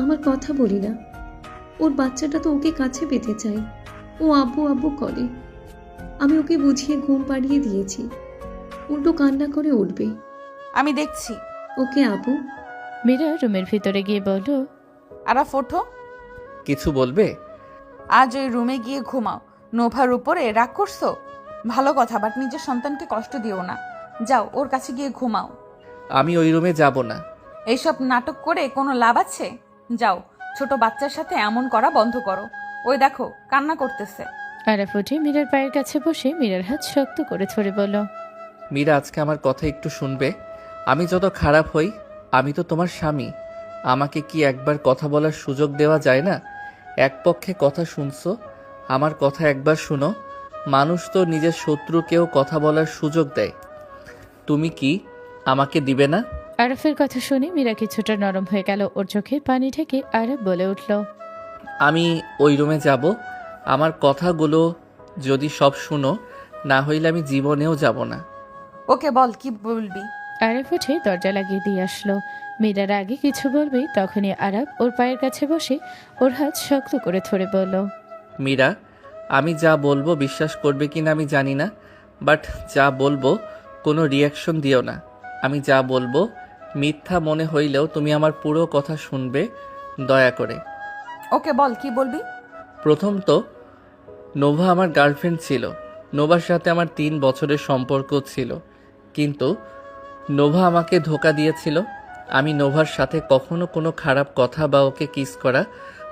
আমার কথা বলি না, ওর বাচ্চাটা তো ওকে কাছে পেতে চায়, ও আব্বু আব্বু করে। আমি ওকে বুঝিয়ে ঘুম পাড়িয়ে দিয়েছি, উল্টো কান্না করে উঠবে। আমি দেখছি। ওকে আপু। মীরা রুমের ভিতরে গিয়ে বলল, আরাফ, ওঠো। কিছু বলবে? আজ ওই রুমে গিয়ে ঘুমাও। নোভার উপরে রাগ করছো? ভালো কথা, বাট নিজের সন্তানকে কষ্ট দিও না। যাও, ওর কাছে গিয়ে ঘুমাও। আমি ওই রুমে যাব না। এইসব নাটক করে কোনো লাভ আছে? যাও, ছোট বাচ্চার সাথে এমন করা বন্ধ করো। ওই দেখো কান্না করতেছে। আরাফ উঠে মীরার পায়ের কাছে বসে মীরার হাত শক্ত করে ধরে বলল, মীরা, আজকে আমার কথা একটু শুনবে? আমি যত খারাপ হই, আমি তো তোমার স্বামী। আমাকে কি একবার কথা বলার সুযোগ দেওয়া যায় না? এক পক্ষে কথা শুনছো, আমার কথা একবার শুনো। মানুষ তো নিজের শত্রুকেও কথা বলার সুযোগ দেয়, তুমি কি আমাকে দিবে না? আরাফের কথা শুনে মীরা কিছুটা নরম হয়ে গেল। ওর চোখে পানি ঢেকে আরাফ বলে উঠল, আমি ওই রুমে যাব। আমার কথাগুলো যদি সব শুনো, না হইলে আমি জীবনেও যাব না। ওকে বল কি বলবি। আরাফ উঠে দরজা লাগিয়ে দিয়ে আসলো। মীরার আগে কিছু বলবে তখনই আরাফ ওর পায়ের কাছে বসে ওর হাত শক্ত করে ধরে বলল, মীরা, আমি যা বলবো বিশ্বাস করবে কিনা আমি জানি না, বাট যা বলবো কোনো রিয়াকশন দিও না। আমি যা বলবো মিথ্যা মনে হইলেও তুমি আমার পুরো কথা শুনবে, দয়া করে। ওকে বল কি বলবি। প্রথম তো নোভা আমার গার্লফ্রেন্ড ছিল। নোভার সাথে আমার 3 বছরের সম্পর্ক ছিল, কিন্তু নোভা আমাকে ধোঁকা দিয়েছিল। আমি নোভার সাথে কখনো কোনো খারাপ কথা বা ওকে কিস করা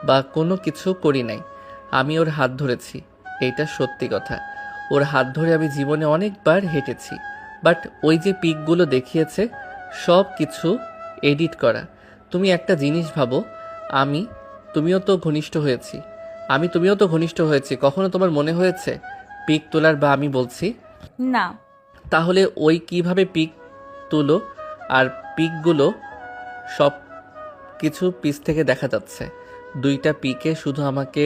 বা কোনো কিছু করি নাই। আমি ওর হাত ধরেছি, এইটা সত্যি কথা। ওর হাত ধরে আমি জীবনে অনেকবার হেঁটেছি, বাট ওই যে পিকগুলো দেখিয়েছে সব কিছু এডিট করা। তুমি একটা জিনিস ভাবো, তুমিও তো ঘনিষ্ঠ হয়েছি। কখনো তোমার মনে হয়েছে পিক তোলার? বা আমি বলছি না। তাহলে ওই কিভাবে পিক তুলো? আর পিকগুলো সব কিছু পিস থেকে দেখা যাচ্ছে। 2টা পিকে শুধু আমাকে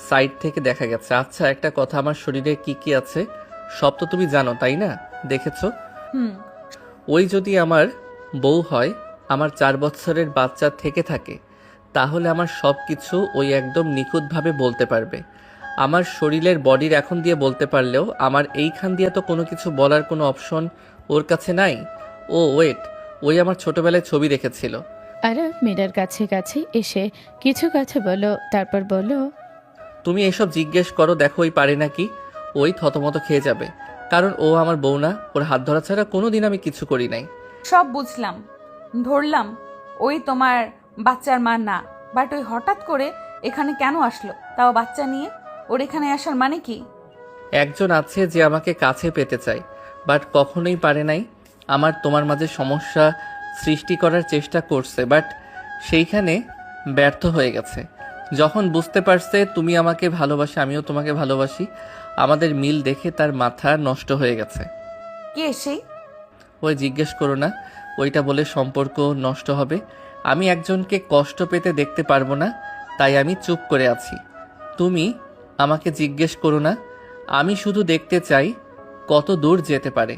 সাইড থেকে দেখা গেছে। আচ্ছা, একটা কথা, আমার শরীরে কি কি আছে সব তো তুমি জানো, তাই না? দেখেছো? ওই যদি আমার বউ হয়, আমার 4 বছরের বাচ্চা থেকে থাকে, তাহলে আমার সব কিছু ওই একদম নিখুঁতভাবে বলতে পারবে। আমার শরীরের বডির এখন দিয়ে বলতে পারলেও আমার এইখান দিয়ে তো কোনো কিছু বলার কোনো অপশন ওর কাছে নাই। ও ওয়েট, ওই আমার ছোটবেলায় ছবি রেখেছিল। আরাফ মীরার কাছে কাছে এসে কিছু কথা বলল, তারপর বলল, তুমি এসব জিজ্ঞেস করো, দেখো ওই পারে নাকি। ওই থতমত খেয়ে যাবে, কারণ ও আমার বউ না। ওর হাত ধরা ছাড়া কোনোদিন আমি কিছু করি নাই। সব বুঝলাম, ধরলাম ওই তোমার বাচ্চার মা না, বাট ওই হঠাৎ করে এখানে কেন আসলো, তাও বাচ্চা নিয়ে? ওর এখানে আসার মানে কি? একজন আছে যে আমাকে কাছে পেতে চায়, বাট কখনোই পারে নাই। আমার তোমার মাঝে সমস্যা সৃষ্টি করার চেষ্টা করছে, বাট সেইখানে ব্যর্থ হয়ে গেছে। যখন বুঝতে পারছে তুমি আমাকে ভালোবাসো, আমিও তোমাকে ভালোবাসি, আমাদের মিল দেখে তার মাথা নষ্ট হয়ে গেছে। কে সেই? ওই জিজ্ঞেস করো না, ওইটা বলে সম্পর্ক নষ্ট হবে। আমি একজনকে কষ্ট পেতে দেখতে পারবো না, তাই আমি চুপ করে আছি। তুমি আমাকে জিজ্ঞেস করো না, আমি শুধু দেখতে চাই কত দূর যেতে পারে।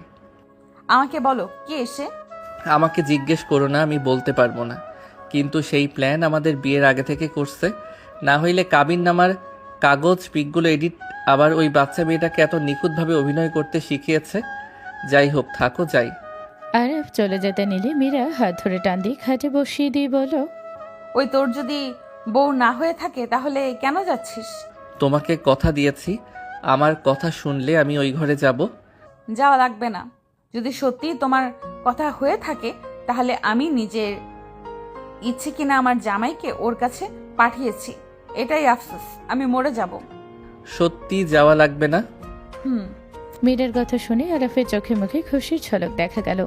আমাকে বলো কে এসে? আমাকে জিজ্ঞেস করো না, আমি বলতে পারবো না। কিন্তু সেই প্ল্যান আমাদের বিয়ের আগে থেকে করছে, না হইলে কাবিননামার কাগজ পিকগুলো এডিট, আবার ওই বাচ্চা মেয়েটাকে এত নিখুঁতভাবে অভিনয় করতে শিখিয়েছে। যাই হোক, থাকো যাই। আরাফ চলে যেতে নিলে মীরা হাত ধরে টান দিয়ে খাটে বসিয়ে দিয়ে বলল, ওই তোর যদি বউ না হয়ে থাকে তাহলে কেন যাচ্ছিস? তোমাকে কথা দিয়েছি, আমার কথা শুনলে আমি ওই ঘরে যাব। যাওয়া লাগবে না। যদি সত্যি তোমার কথা হয়ে থাকে তাহলে আমি নিজের ইচ্ছে কিনা আমার জামাইকে ওর কাছে পাঠিয়েছি, এটাই আফসোস। আমি মরে যাব। সত্যি যাওয়া লাগবে না? মীরার কথা শুনে আরাফের চোখে মুখে খুশির ঝলক দেখা গেল।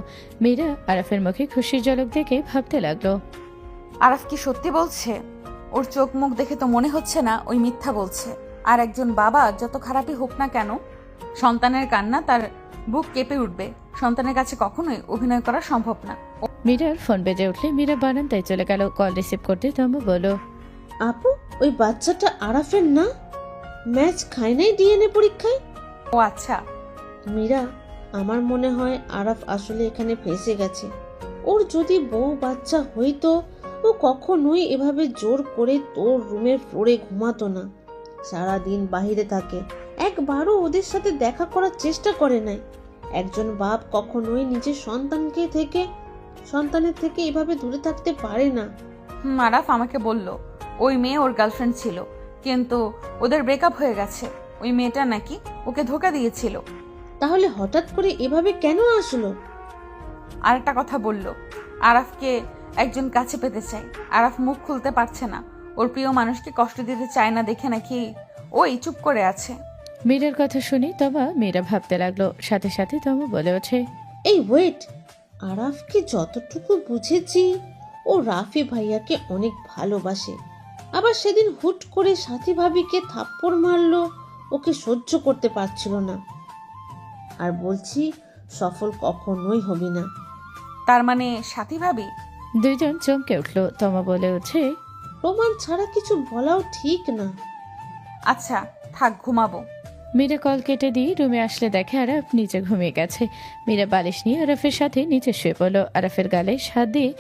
মীরা আরাফের মুখে খুশির ঝলক দেখে ভাবতে লাগলো, আরাফ কি সত্যি বলছে? ওর চোখ মুখ দেখে তো মনে হচ্ছে না ওই মিথ্যা বলছে। আর একজন বাবা যত খারাপই হোক না কেন, সন্তানের কান্না তার বুক কেঁপে উঠবে। সন্তানের কাছে কখনোই অভিনয় করা সম্ভব না। মীরার ফোন বেজে উঠলে মীরা বারান্দায় চলে গেল। কল রিসিভ করতে তম্বু বলল, আপু, ওই বাচ্চাটা আরাফের না? ম্যাচ খায় নাই ডিএনএ পরীক্ষায়? ও আচ্ছা। মীরা, আমার মনে হয় আরাফ আসলে এখানে ফেঁসে গেছে। ওর যদি বউ বাচ্চা হইতো, ও কখনোই এভাবে জোর করে তোর রুমের ফ্লোরে ঘুমাতো না। সারাদিন বাহিরে থাকে, একবারও ওদের সাথে দেখা করার চেষ্টা করে নাই। একজন বাপ কখনোই নিজের সন্তানের থেকে এভাবে দূরে থাকতে পারে না। আরাফ আমাকে বলল ওই মেয়ে ওর গার্লফ্রেন্ড ছিল, কিন্তু ওদের ব্রেকআপ হয়ে গেছে। ওই মেয়েটা নাকি ওকে ধোকা দিয়েছিল। তাহলে হঠাৎ করে এভাবে কেন আসলো? আর একটা কথা বলল, আরাফকে একজন কাছে পেতে চাই। আরাফ মুখ খুলতে পারছে না, ওর প্রিয় মানুষকে কষ্ট দিতে চায় না দেখে নাকি ওই চুপ করে আছে। মীরার কথা শুনে তমা মীরা ভাবতে লাগলো, সাথে সাথে তমা বলে ওঠে, এই ওয়েট, আরাফকে যতটুকু বুঝেছি ও রাফি ভাইয়াকে অনেক ভালোবাসে। আবার সেদিন হুট করে সাথী ভাবিকে থাপ্পড় মারলো, ওকে সহ্য করতে পারছিল না। আর বলছি সফল কখনোই হবি না। তার মানে সাথী ভাবি? দুইজন চমকে উঠলো। তমা বলে ওঠে, প্রমাণ ছাড়া কিছু বলাও ঠিক না। আচ্ছা থাক, ঘুমাবো। মীরা কল কেটে দিয়ে রুমে আসলে দেখে আরাফ নিচে ঘুমিয়ে গেছে। মীরা বালিশ নিয়ে আরাফের সাথে নিচে শুয়ে পড়লো। আরাফের গালে হাত দিয়ে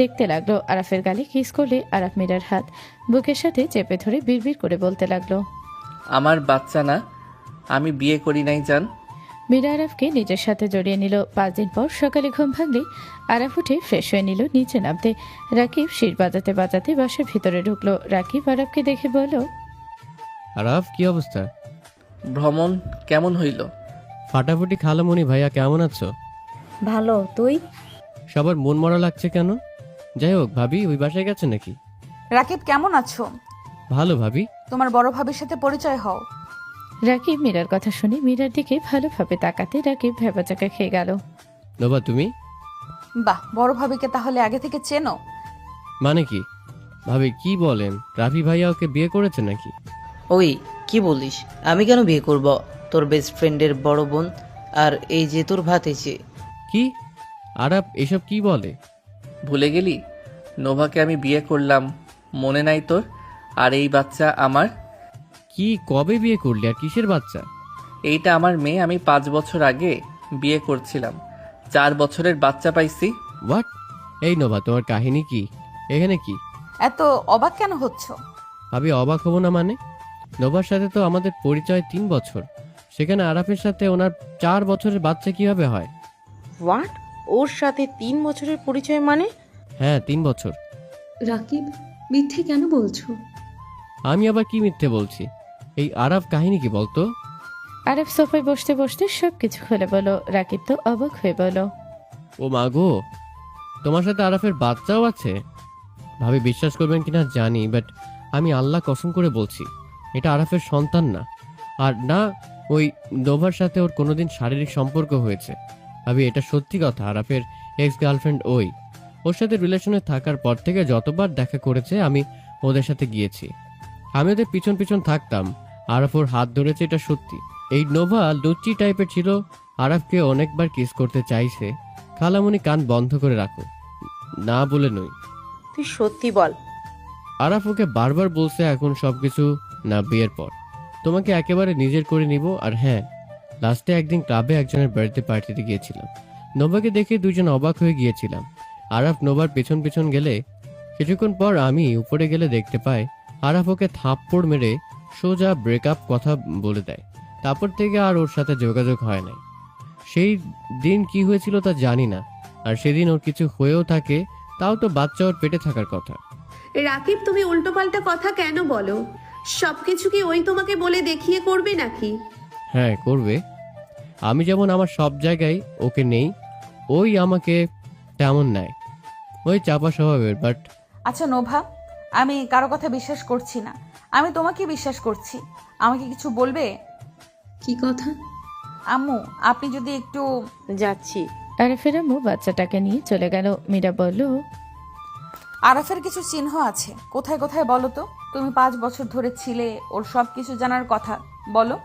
দেখতে লাগলো। আরাফের গালে কিস করলে আরাফ মীরার হাত বুকের সাথে চেপে ধরে বিড়বিড় করে বলতে লাগলো, আমার বাচ্চা না, আমি বিয়ে করি নাই জান। মীরা আরাফকে নিজের সাথে জড়িয়ে নিল। 5 দিন পর সকালে ঘুম ভাঙলে আরাফ উঠে ফ্রেশ হয়ে নিল নিচে নামতে। রাকিব শির বাজাতে বাজাতে বাসার ভিতরে ঢুকলো। রাকিব আরাফকে দেখে বলল, আরাফ, কি অবস্থা? ভ্রমণ কেমন হইল? ফাটাফুটি খালামণি ভাইয়া, কেমন আছো? ভালো, তুই? সবার মন মরা লাগছে কেন? যাই হোক, ভাবি ওই বাসায় গেছে নাকি? রাকিব কেমন আছো? ভালো ভাবি। তোমার বড় ভাবির সাথে পরিচয় হও। রাকিব মীরার কথা শুনে মীরার দিকে ভালোভাবে তাকাতে রাকিব ভেবাচাকা খেয়ে গেল। নোভা, তুমি? বাহ, বড় ভাবিকে তাহলে আগে থেকে চেনো? মানে কি ভাবি, কি বলেন? রাফি ভাইয়া ওকে বিয়ে করেছে নাকি? ওই কি বলিস? আমি কেন বিয়ে করব? তোর বেস্ট ফ্রেন্ডের বড় বোন, আর এই যে তোর ভাতিজি। কি আরাফ এসব কি বলে? ভুলে গেলি নোভাকে আমি বিয়ে করলাম, মনে নাই তোর? আর এই বাচ্চা আমার। কি, কবে বিয়ে করলি আর কিসের বাচ্চা? এইটা আমার মেয়ে, আমি 5 বছর আগে বিয়ে করছিলাম, 4 বছরের বাচ্চা পাইছি। হোয়াট? এই নোভা, তোমার কাহিনী কি? এখানে কি? এত অবাক কেন হচ্ছ? ভাবি অবাক হব না মানে? নোভার সাথে তো আমাদের পরিচয় 3 বছর, সেখানে আরাফের সাথে ওনার 4 বছরের বাচ্চা কিভাবে হয়? হোয়াট? ওর সাথে 3 বছরের পরিচয় মানে? হ্যাঁ, 3 বছর। রাকিব, মিথ্যে কেন বলছো? আমি আবার কি মিথ্যে বলছি? এই আরাফ কাহিনী কি বলতো? আরাফ সোফায় বসতে বসতে সবকিছু খুলে বলো। রাকিব তো অবাক হয়ে বলো, ও মা গো, তোমার সাথে আরাফের বাচ্চাও আছে? ভাবি বিশ্বাস করবেন কিনা জানি, বাট আমি আল্লাহ কসম করে বলছি, এটা আরাফের সন্তান না। আর না, ওই নোভার সাথে ওর কোনোদিন শারীরিক সম্পর্ক হয়েছে। ভাবি এটা সত্যি কথা, আরাফের এক্স গার্লফ্রেন্ড ওর সাথে রিলেশনে থাকার পর থেকে যতবার দেখা করেছে আমি ওদের সাথে গিয়েছি। আমি ওদের পিছন পিছন থাকতাম, আরাফ ওর হাত ধরেছে, এটা সত্যি। এই নোভা লুচি টাইপের ছিল, আরাফকে অনেকবার কিস করতে চাইছে। খালামুনি কান বন্ধ করে রাখো, না বলে নই। তুই সত্যি বল। আরাফ ওকে বারবার বলছে এখন সবকিছু না, বিয়ের পর তোমাকে একেবারে নিজের করে নিব। আর হ্যাঁ, লাস্টে একদিন ক্লাবে একজনের বার্থডে পার্টিতে গিয়েছিলাম, নোভাকে দেখে দুজন অবাক হয়ে গিয়েছিলাম। আরাফ নোভার পেছন পেছন গেলে কিছুক্ষণ পর আমি উপরে গেলে দেখতে পাই আরাফ ওকে থাপ্পড় মেরে সোজা ব্রেকআপ কথা বলে দেয়। তারপর থেকে আর ওর সাথে যোগাযোগ হয় নাই। সেই দিন কি হয়েছিল তা জানি না, আর সেদিন ওর কিছু হয়েও থাকে তাও তো বাচ্চা ওর পেটে থাকার কথা। রাকিব, তুমি উল্টোপাল্টা কথা কেন বলো? সবকিছু কি ওই তোমাকে বলে দেখিয়ে করবে নাকি? হ্যাঁ করবে, আমি যেমন আমার সব জায়গায় ওকে নেই, ওই আমাকে তেমন নেয়। ওই চাপা স্বভাবের। বাট আচ্ছা নোভা, আমি কারো কথা বিশ্বাস করছি না, আমি তোমাকে বিশ্বাস করছি। আমাকে কিছু বলবে? কি কথা? আম্মু, আপনি যদি একটু... যাচ্ছি। আরাফের আম্মু বাচ্চাটাকে নিয়ে চলে গেল। মীরা বলল, আরাফের কিছু চিহ্ন আছে, কোথায় কোথায় বলো তো? তুমি 5 বছর ধরে ছিলে, ওর সব কিছু জানার কথা, বলো।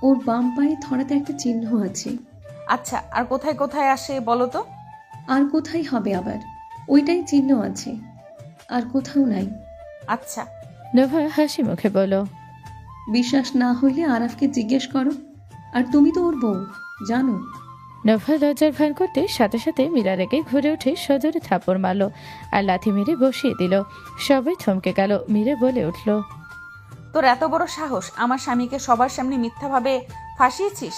ওর বাম পায়ে থরাতে একটা চিহ্ন আছে। আচ্ছা, আর কোথায় কোথায় আসে বলো তো? আর কোথায় হবে আবার? ওইটাই চিহ্ন আছে, আর কোথাও নাই। আচ্ছা। নোভা হাসি মুখে বলল, বিশ্বাস না হইলে আরাফকে জিজ্ঞেস করো, আর তুমি তো ওর বউ, জানো। নোভা লজ্জার ভান করতে সাথে সাথে মীরা রেগে ঘুরে উঠে সজোরে থাপড় মারল আর লাথি মেরে বসিয়ে দিল। সবাই থমকে গেল। মীরা বলে উঠল, তোর এত বড় সাহস, আমার স্বামীকে সবার সামনে মিথ্যাভাবে ফাঁসিয়েছিস।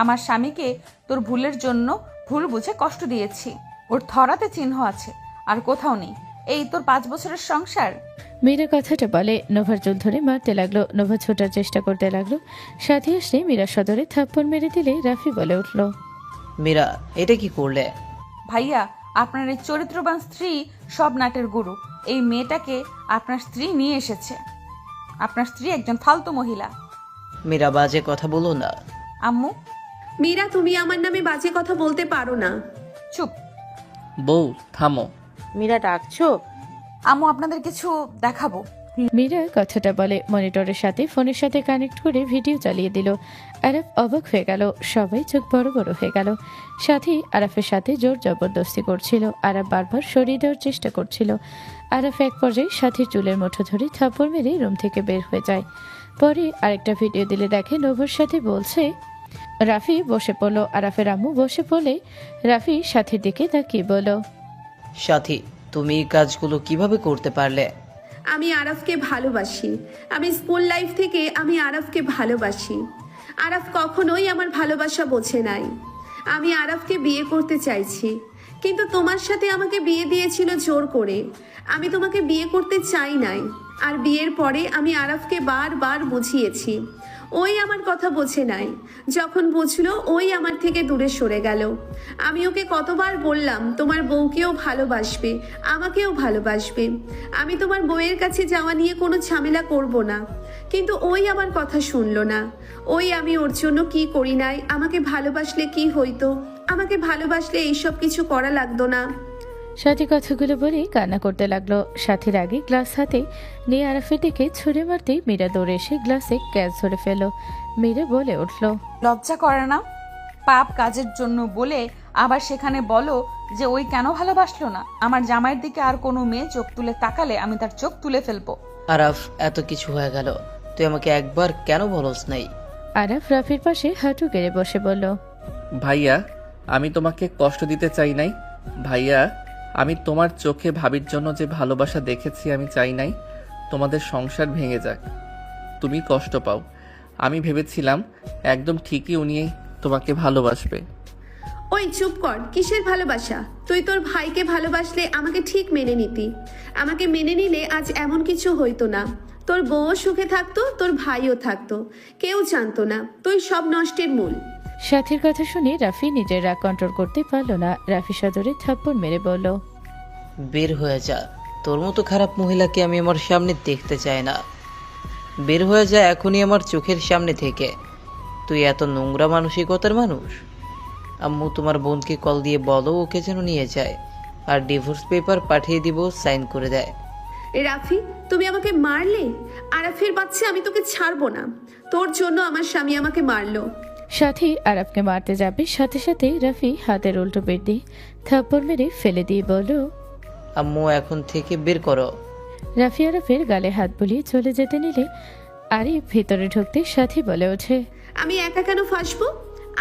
আমার স্বামীকে তোর ভুলের জন্য ভুল বুঝে কষ্ট দিয়েছি। ওর থরাতে চিহ্ন আছে, আর কোথাও নেই। এই তোর 5 বছরের সংসার। মীরা কথাটা বলে নোভার চুল ধরে মারতে লাগলো। নোভা ছোটার চেষ্টা করতে লাগলো। সাথে আসলে মীরা সদরে থাপ্পড় মেরে দিলে রাফি বলে উঠল, মীরা, এটা কি করলে? ভাইয়া, আপনার এই চরিত্রবান স্ত্রী সব নাটের গুরু। এই মেয়েটাকে আপনার স্ত্রী নিয়ে এসেছে। আপনার স্ত্রী একজন ফালতু মহিলা। মীরা বাজে কথা বলো না। আম্মু মীরা, তুমি আমার নামে বাজে কথা বলতে পারো না। চুপ। বউ থামো। মীরা ডাকছো? আম্মু আপনাদের কিছু দেখাবো। মীরা কথাটা বলে মনিটরের সাথে ফোনের সাথে কানেক্ট করে ভিডিও চালিয়ে দিল। আরাফ অবাক হয়ে গেল, সবাই চোখ বড় বড় হয়ে গেল। সাথী আরাফের সাথে জোর জবরদস্তি করছিল। আরাফ বারবার সরিয়ে দেওয়ার চেষ্টা করছিল। আরাফ এক পর্যায়ে সাথীর চুলের মুঠো ধরে থাপ্পড় মেরে রুম থেকে বের হয়ে যায়। পরে আরেকটা ভিডিও দিলে দেখে নভর সাথে বলছে। রাফি বসে পড়লো। আরাফের আম্মু বসে পড়লে রাফি সাথীর দিকে তাকিয়ে বলল, সাথী, তুমি এই কাজগুলো কিভাবে করতে পারলে? আমি আরাফকে ভালোবাসি। আমি স্কুল লাইফ থেকে আমি আরাফকে ভালোবাসি। আরাফ কখনোই আমার ভালোবাসা বোঝে নাই। আমি আরাফকে বিয়ে করতে চাইছি, কিন্তু তোমার সাথে আমাকে বিয়ে দিয়েছিল জোর করে। আমি তোমাকে বিয়ে করতে চাই নাই। আর বিয়ের পরে আমি আরাফকে বারবার বুঝিয়েছি, ওই আমার কথা বোঝে নাই। যখন বুঝলো ওই আমার থেকে দূরে সরে গেল। আমি ওকে কতবার বললাম তোমার বউকেও ভালোবাসবে, আমাকেও ভালোবাসবে, আমি তোমার বউয়ের কাছে যাওয়া নিয়ে কোনো ঝামেলা করব না, কিন্তু ওই আমার কথা শুনলো না। ওই আমি ওর জন্য কি করি নাই। আমাকে ভালোবাসলে কি হইতো? আমাকে ভালোবাসলে এইসব কিছু করা লাগতো না। সাথী কথাগুলো বলে কান্না করতে লাগলো। সাথীর আগে গ্লাস হাতে নিয়ে আরাফের দিকে ছুঁড়ে মারতেই মীরা দৌড়ে এসে গ্লাসে গ্যাস ধরে ফেল। মীরা বলে উঠল, লজ্জা করে না? পাপ কাজের জন্য বলে আবার সেখানে বলো যে ওই কেন ভালোবাসলো না? আমার জামাইয়ের দিকে আর কোনো মেয়ে চোখ তুলে তাকালে আমি তার চোখ তুলে ফেলবো। আরাফ, এত কিছু হয়ে গেল, তুই আমাকে একবার কেন বলস নাই? আরাফ রাফির পাশে হাঁটু গেড়ে বসে বলল, ভাইয়া, আমি তোমাকে কষ্ট দিতে চাই নাই। ভাইয়া, আমি তোমার চোখে ভাবির জন্য যে ভালোবাসা দেখেছি আমি চাই নাই তোমাদের সংসার ভেঙে যাক, তুমি কষ্ট পাও। আমি ভেবেছিলাম একদম ঠিকই উনি তোমাকে ভালোবাসবে। ওই চুপ কর, কিসের ভালোবাসা? তুই তোর ভাইকে ভালোবাসলে আমাকে ঠিক মেনে নিতি। আমাকে মেনে নিলে আজ এমন কিছু হইতো না। তোর বউও সুখে থাকতো, তোর ভাইও থাকতো, কেউ জানতো না। তুই সব নষ্টের মূল। সাথীর কথা শুনে রাফি নিজের রাগ কন্ট্রোল করতে পারল না। রাফি সদরে থাপ্পড় মেরে বলল, বের হয়ে যা। তোর মতো খারাপ মহিলাকে আমি আমার সামনে দেখতে চাই না। বের হয়ে যা এখনই আমার চোখের সামনে থেকে। তুই এত নোংরা মানসিকতার মানুষ? আম্মু, তোমার বোনকে কল দিয়ে বলো ওকে যেন নিয়ে যায়, আর ডিভোর্স পেপার পাঠিয়ে দিব, সাইন করে দেয়। রাফি, তুমি আমাকে মারলে? আরাফের বাচ্চা, আমি তোকে ছাড়বো না। তোর জন্য আমার স্বামী আমাকে মারলো। সাথী আরাফকে মারতে যাবে, সাথে সাথে রাফি হাতের উল্টো পেট দিয়ে থাপ্পড় মেরে ফেলে দিয়ে বলল, আম্মু, এখন থেকে বের করো। রাফি আরাফের গালে হাত বুলিয়ে চলে যেতে নিলে আরিফ ভিতরে ঢুকতে সাথী বলে ওঠে, আমি একা কেন ফাঁসবো?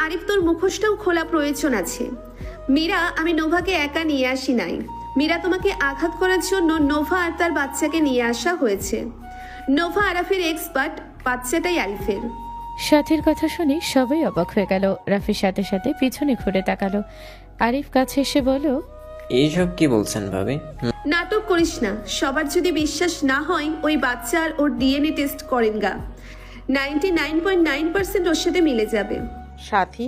আরিফ, তোর মুখোশটাও খোলা প্রয়োজন আছে। মীরা, আমি নোভাকে একা নিয়ে আসি নাই। মীরা, তোমাকে আঘাত করার জন্য নোভা আর তার বাচ্চাকে নিয়ে আসা হয়েছে। নোভা আরাফের এক্সপার্ট, বাচ্চাটাই আরিফের। সাথীর কথা শুনে সবাই অবাক হয়ে গেল। রাফির সাথে সাথে পিছনে ঘুরে তাকালো। আরিফ কাছে এসে বলল, এইসব কি বলছেন ভাবি? নাটক করিস না। সবার যদি বিশ্বাস না হয় ওই বাচ্চা আর ওর ডিএনএ টেস্ট করেন গা, 99.9% ওর সাথে মিলে যাবে। সাথী,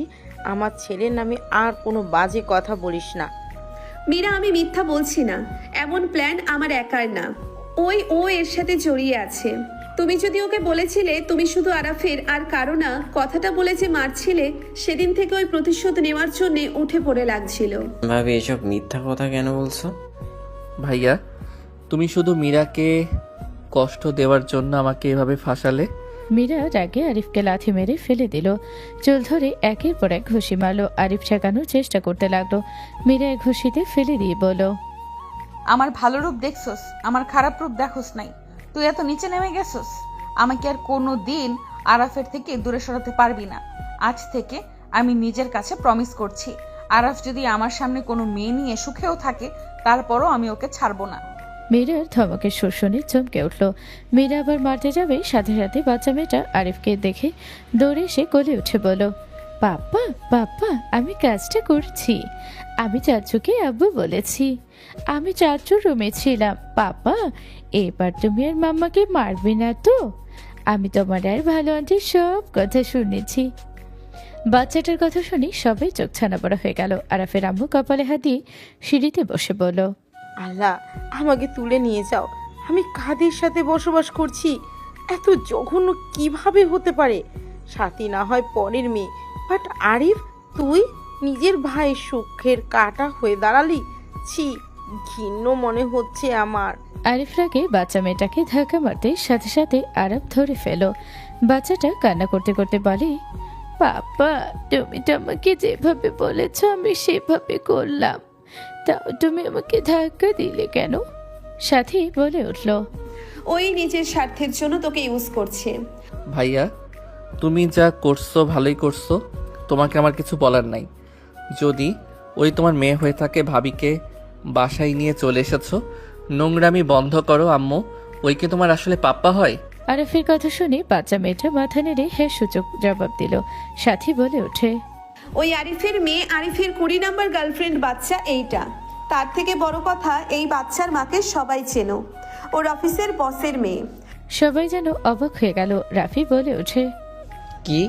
আমার ছেলের নামে আর কোনো বাজে কথা বলিস না। মীরা, আমি মিথ্যা বলছি না। এমন প্ল্যান আমার একার না। ও এর সাথে জড়িয়ে আছে। তুমি যদি ওকে বলেছিলে তুমি শুধু আরাফের আর কারো না, কথাটা বলে যে মারছিলে, সেদিন থেকে ওই প্রতিশোধ নেওয়ার জন্য উঠে পড়ে লাগছিল। ভাবি, এসব মিথ্যা কথা কেন বলছো? ভাইয়া, তুমি শুধু মীরাকে কষ্ট দেওয়ার জন্য আমাকে এভাবে ফাঁসালে। মীরা রাগে আরিফকে লাথি মেরে ফেলে দিল। চুল ধরে একের পর এক ঘুষি মারলো। আরিফ ঠেকানোর চেষ্টা করতে লাগলো। মীরা এক ঘুষিতে ফেলে দিয়ে বলল, আমার ভালো রূপ দেখছস, আমার খারাপ রূপ দেখোস নাই। তুই এত নিচে নেমে গেছস। আমাকে আর কোনো দিন আরাফের থেকে দূরে সরাতে পারবি না। আজ থেকে আমি নিজের কাছে প্রমিস করছি, আরাফ যদি আমার সামনে কোনো মেয়ে নিয়ে সুখেও থাকে, তারপরও আমি ওকে ছাড়বো না। মীরার ধমকের সুর শুনে চমকে উঠল। মীরা আবার মারতে যাবে, সাথে সাথে বাচ্চা মেয়েটা আরিফকে দেখে দৌড়ে এসে কোলে উঠে বলল, পাপা পাপা, আমি কাজটা করছি। আমি চাচুকে আব্বু বলেছি। আমি চাচুর রুমে ছিলাম। পাপা, এবার তুমি আর মাম্মাকে মারবে না তো? আমি তোমার আর ভালো আন্টির সব কথা শুনেছি। বাচ্চাটার কথা শুনি সবাই চোখ ছানাবড়া হয়ে গেল। আরাফের আম্মু কপালে হাত দিয়ে সিঁড়িতে বসে বলল, আল্লাহ, আমাকে তুলে নিয়ে যাও। আমি কাদের সাথে বসবাস করছি? এত জঘন্য কিভাবে হতে পারে? সাথী না হয় পরের মেয়ে, বাট আরিফ, তুই নিজের ভাইয়ের সুখের কাটা হয়ে দাঁড়ালি। ছি, ঘৃণ্য মনে হচ্ছে আমার। আরিফ রাগে বাচ্চা মেয়েটাকে ধাক্কা মারতে সাথে সাথে আরাফ ধরে ফেলো। বাচ্চাটা কান্না করতে করতে বলে, বাবা, তুমি তো আমাকে যেভাবে বলেছ আমি সেভাবে করলাম, তাও তুমি আমাকে ধাক্কা দিলে কেন? সাথী বলে উঠল, ওই নিজের স্বার্থের জন্য তোকে ইউজ করছে। ভাইয়া, তুমি যা করছো ভালোই করছো, তোমাকে আমার কিছু বলার নাই। যদি ওই তোমার মেয়ে হয়ে থাকে, ভাবিকে বাসায় নিয়ে চলে এসেছো। নোংরামি বন্ধ করো আম্মু, ওইকে তোমার আসলে পাপ্পা হয়? আরাফের কথা শুনে বাচ্চা মেয়েটা মাথা নেড়ে হ্যাঁ সূচক জবাব দিল। সাথী বলে ওঠে, ওই আরিফের মেয়ে, আরিফের 20 নাম্বার গার্লফ্রেন্ড বাচ্চা এইটা। তার থেকে বড় কথা, এই বাচ্চার মাকে সবাই চেনো, ওর অফিসের বসের মেয়ে। সবাই যেন অবাক হয়ে গেল। রাফি বলে ওঠে, কি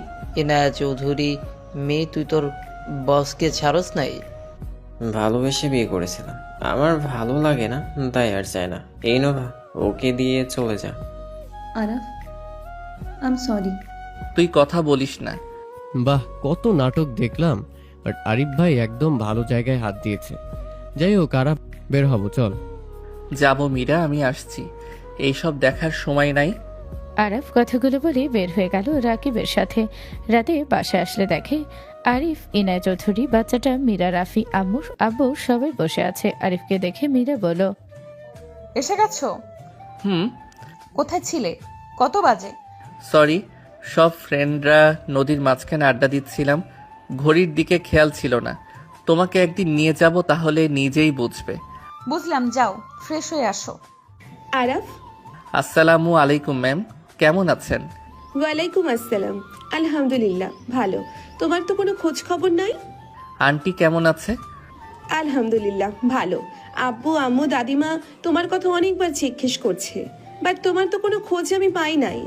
এনায়া চৌধুরী মেয়ে, তুই তোর বসকে ছাড়স নাই? ভালোবেসে বিয়ে করেছিলাম, আমার ভালো লাগে না, তাই আর চাই না। এই নোভা, ওকে দিয়ে চলে যা। আরাফ, আম সরি। তুই কথা বলিস না। বাহ, কত নাটক দেখলাম, বাট আরিফ ভাই একদম ভালো জায়গায় হাত দিয়েছে। যাই হোক, আরাফ, বের হব, চল। যাবো মীরা, আমি আসছি, এইসব দেখার সময় নাই। আরাফ কথাগুলো বলে বের হয়ে গেল রাকিবের সাথে। রাতে বাসায় আসলে দেখে আরিফ, ইনায়া চৌধুরী, বাচ্চাটা, মীরা, রাফি, আব্বু সবাই বসে আছে। আরিফকে দেখে মীরা বলল, এসে গেছো? হুম। কোথায় ছিলে? কত বাজে? সরি, সব ফ্রেন্ডরা নদীর মাঝখানে আড্ডা দিচ্ছিলাম, ঘড়ির দিকে খেয়াল ছিল না। তোমাকে একদিন নিয়ে যাব, তাহলে নিজেই বুঝবে। বুঝলাম, যাও ফ্রেশ হয়ে আসো। আরাফ, আসসালামু আলাইকুম ম্যাম, কেমন আছেন? ওয়ালাইকুম আসসালাম। আলহামদুলিল্লাহ ভালো। তোমার তো কোনো খোঁজ খবর নাই। আন্টি কেমন আছে? আলহামদুলিল্লাহ ভালো। আব্বু, আম্মু, দাদিমা তোমার কথা অনেকবার জিজ্ঞেস করছে, বাট তোমার তো কোনো খোঁজ আমি পাই নাই।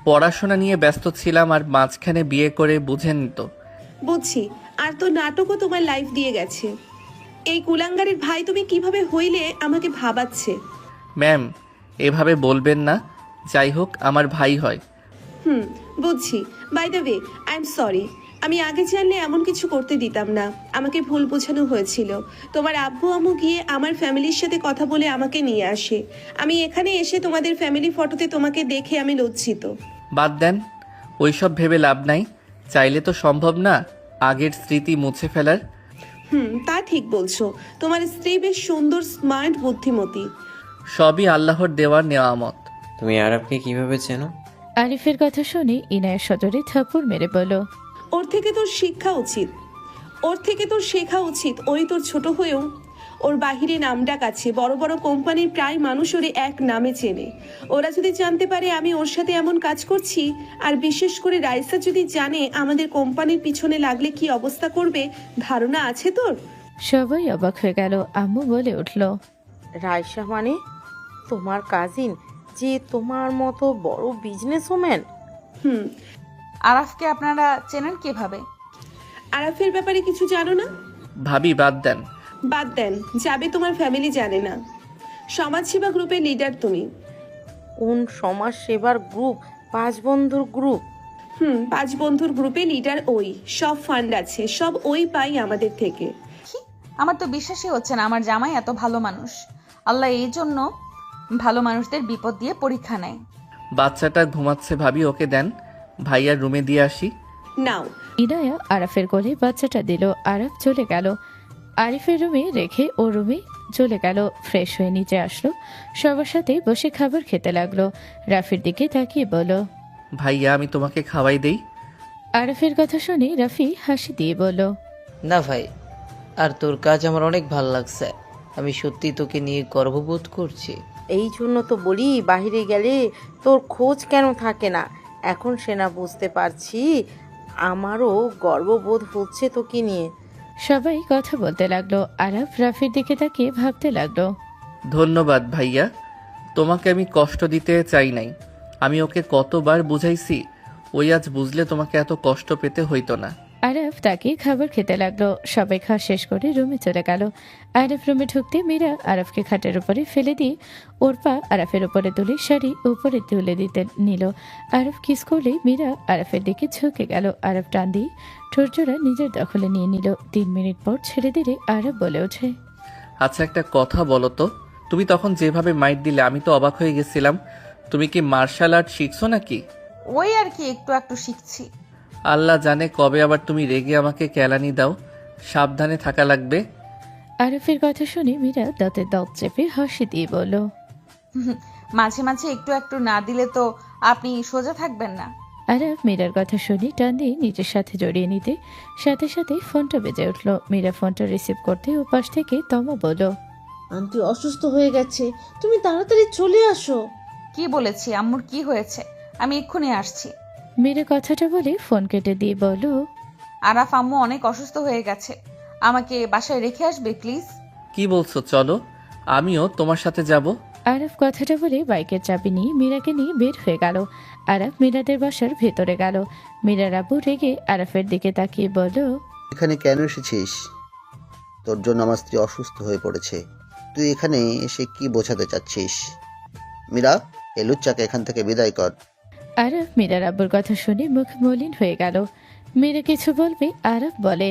পড়াশোনা নিয়ে ব্যস্ত ছিলাম, আর মাঝখানে বিয়ে করে, বুঝেন তো। বুঝছি, আর তো নাটকও তোমার লাইফ দিয়ে গেছে। এই কুলাঙ্গারের ভাই তুমি কিভাবে হইলে আমাকে ভাবাচ্ছে। ম্যাম, এভাবে বলবেন না। যাই হোক, আমার ভাই হয়। বুঝছি। By the way, I am sorry. আমি আগে জানলে এমন কিছু করতে দিতাম না। আমাকে ভুল বোঝানো হয়েছিল। তোমার আব্বু আম্মু গিয়ে আমার ফ্যামিলির সাথে কথা বলে আমাকে নিয়ে আসে। আমি এখানে এসে তোমাদের ফ্যামিলি ফটোতে তোমাকে দেখে আমি লজ্জিত। বাদ দেন, ওইসব ভেবে লাভ নাই। চাইলে তো সম্ভব না আগের স্মৃতি মুছে ফেলার। তা ঠিক বলছো। তোমার স্ত্রী বেশ সুন্দর, স্মার্ট, বুদ্ধিমতী। সবই আল্লাহর দেওয়ার নেয়ামত। তুমি আরবকে কিভাবে চেনো? আরিফের কথা শুনে ইনায়া সজরে থাপ্পড় মেরে বলল, ওর থেকে তোর শিক্ষা উচিত, ওর থেকে তোর শেখা উচিত। ওই তোর ছোট হয়েও ওর বাহিরে নামডাক আছে। বড় বড় কোম্পানির প্রায় মানুষ ওরে এক নামে চেনে। ওরা যদি জানতে পারে আমি ওর সাথে এমন কাজ করছি, আর বিশেষ করে রাইসা যদি জানে আমাদের কোম্পানির পিছনে লাগলে কি অবস্থা করবে, ধারণা আছে তোর? সবাই অবাক হয়ে গেল। আম্মু বলে উঠল, রাইসা মানে তোমার কাজিন, যে তোমার মতো বড় বিজনেসম্যান? আরাফকে আপনারা চেনেন কিভাবে? আরাফের ব্যাপারে কিছু জানো না? ভাবি, বাদ দেন। বাদ দেন, যাবে তোমার ফ্যামিলি জানে না। সমাজসেবা গ্রুপের লিডার তুমি। কোন সমাজ সেবার গ্রুপ? 5 বন্ধুর গ্রুপ? 5 বন্ধুর গ্রুপে লিডার ওই। সব ফান্ড আছে, সব ওই পাই আমাদের থেকে। কি? আমার তো বিশ্বাসই হচ্ছে না আমার জামাই এত ভালো মানুষ। আল্লাহ এই জন্য ভালো মানুষদের বিপদ দিয়ে পরীক্ষা নেয়। বাচ্চাটা ঘুমাচ্ছে ভাবি, ওকে দেন, ভাইয়ার রুমে দিয়ে আসি। নাও। ইনায়া আরাফের কোলে বাচ্চাটা দিল। আরাফ চলে গেল। আরিফের রুমে রেখে ও রুমে চলে গেল। ফ্রেশ হয়ে নিচে আসলো, সবার সাথে বসে খাবার খেতে লাগলো। রাফির দিকে তাকিয়ে বলল, ভাইয়া, আমি তোমাকে খাওয়াই দেই। আরাফের কথা শুনে রাফি হাসি দিয়ে বলল, না ভাই, আর তোর কাজ আমার অনেক ভালো লাগছে। আমি সত্যি তোকে নিয়ে গর্ববোধ করছি। এই জন্য তো বলি বাইরে গেলে তোর খোঁজ কেন থাকে না। এখন সেনা বুঝতে পারছি, আমারও গর্ববোধ হচ্ছে তোকে নিয়ে। সবাই কথা বলতে লাগলো। আরাফ রাফির দিকে তাকিয়ে ভাবতে লাগলো, ধন্যবাদ ভাইয়া, তোমাকে আমি কষ্ট দিতে চাই নাই। আমি ওকে কতবার বুঝাইছি, ওই আজ বুঝলে তোমাকে এত কষ্ট পেতে হইতো না। আরব তাকে খাবার খেতে লাগলো। সবাই খাওয়া শেষ করে রুমে চলে গেল। আরব রুমে ঢুকতে মীরা আরবকে খাটের উপরে ফেলে দিয়ে ওর পা আরফের উপরে তুলে শাড়ি উপরে তুলে দিতে নিল। আরব কিস করলেই মীরা আরফের দিকে ঝুঁকে গেল। আরব টান দিয়ে ঠোঁটজোড়া নিজের দখলে নিয়ে নিল। 3 মিনিট পর ছেড়ে দিলে আরব বলে ওঠে, আচ্ছা একটা কথা বলো তো, তুমি তখন যেভাবে মাইট দিলে আমি তো অবাক হয়ে গেছিলাম। তুমি কি মার্শাল আর্ট শিখছো নাকি? ওই আর কি একটু একটু শিখছি। আল্লাহ জানে কবে আবার তুমি রেগে আমাকে কেলানি দাও। সাবধানে থাকা লাগবে। আরফের কথা শুনে মীরা দাঁতে দাঁত চেপে হাসি দিয়ে বলল, মাঝে মাঝে একটু একটু না দিলে তো আপনি সোজা থাকবেন না। আরব মীরার কথা শুনে টান দিয়ে নিজের সাথে জড়িয়ে নিতে সাথে সাথে ফোনটা বেজে উঠল। মীরা ফোনটা রিসিভ করতে ও পাশ থেকে তমা বলল, আন্টি অসুস্থ হয়ে গেছে, তুমি তাড়াতাড়ি চলে আসো। কি বলেছি? আম্মুর কি হয়েছে? আমি এক্ষুনি আসছি। মীরা কথাটা বলে ফোন কেটে দিয়ে বলল, আরাফ আম্মু অনেক অসুস্থ হয়ে গেছে, আমাকে বাসায় রেখে আসবে প্লিজ। কি বলছো? চলো আমিও তোমার সাথে যাব। আরব কথাটা বলে বাইকের চাবি নিয়ে মীরাকে নিয়ে বের হয়ে গেল। আরব মীরাদের বাসার ভেতরে গেল। মীরার আব্বু রেগে আরফের দিকে তাকিয়ে বলল, এখানে কেন এসেছিস? তোর জন্য আমার স্ত্রী অসুস্থ হয়ে পড়েছে, তুই এখানে এসে কি বোঝাতে চাচ্ছিস? মীরা, এই লুচ্চাকে এখান থেকে বিদায় কর। আরব মীরার আব্বুর কথা শুনে মুখ মলিন হয়ে গেল। মীরা কিছু বলবে আরব বলে,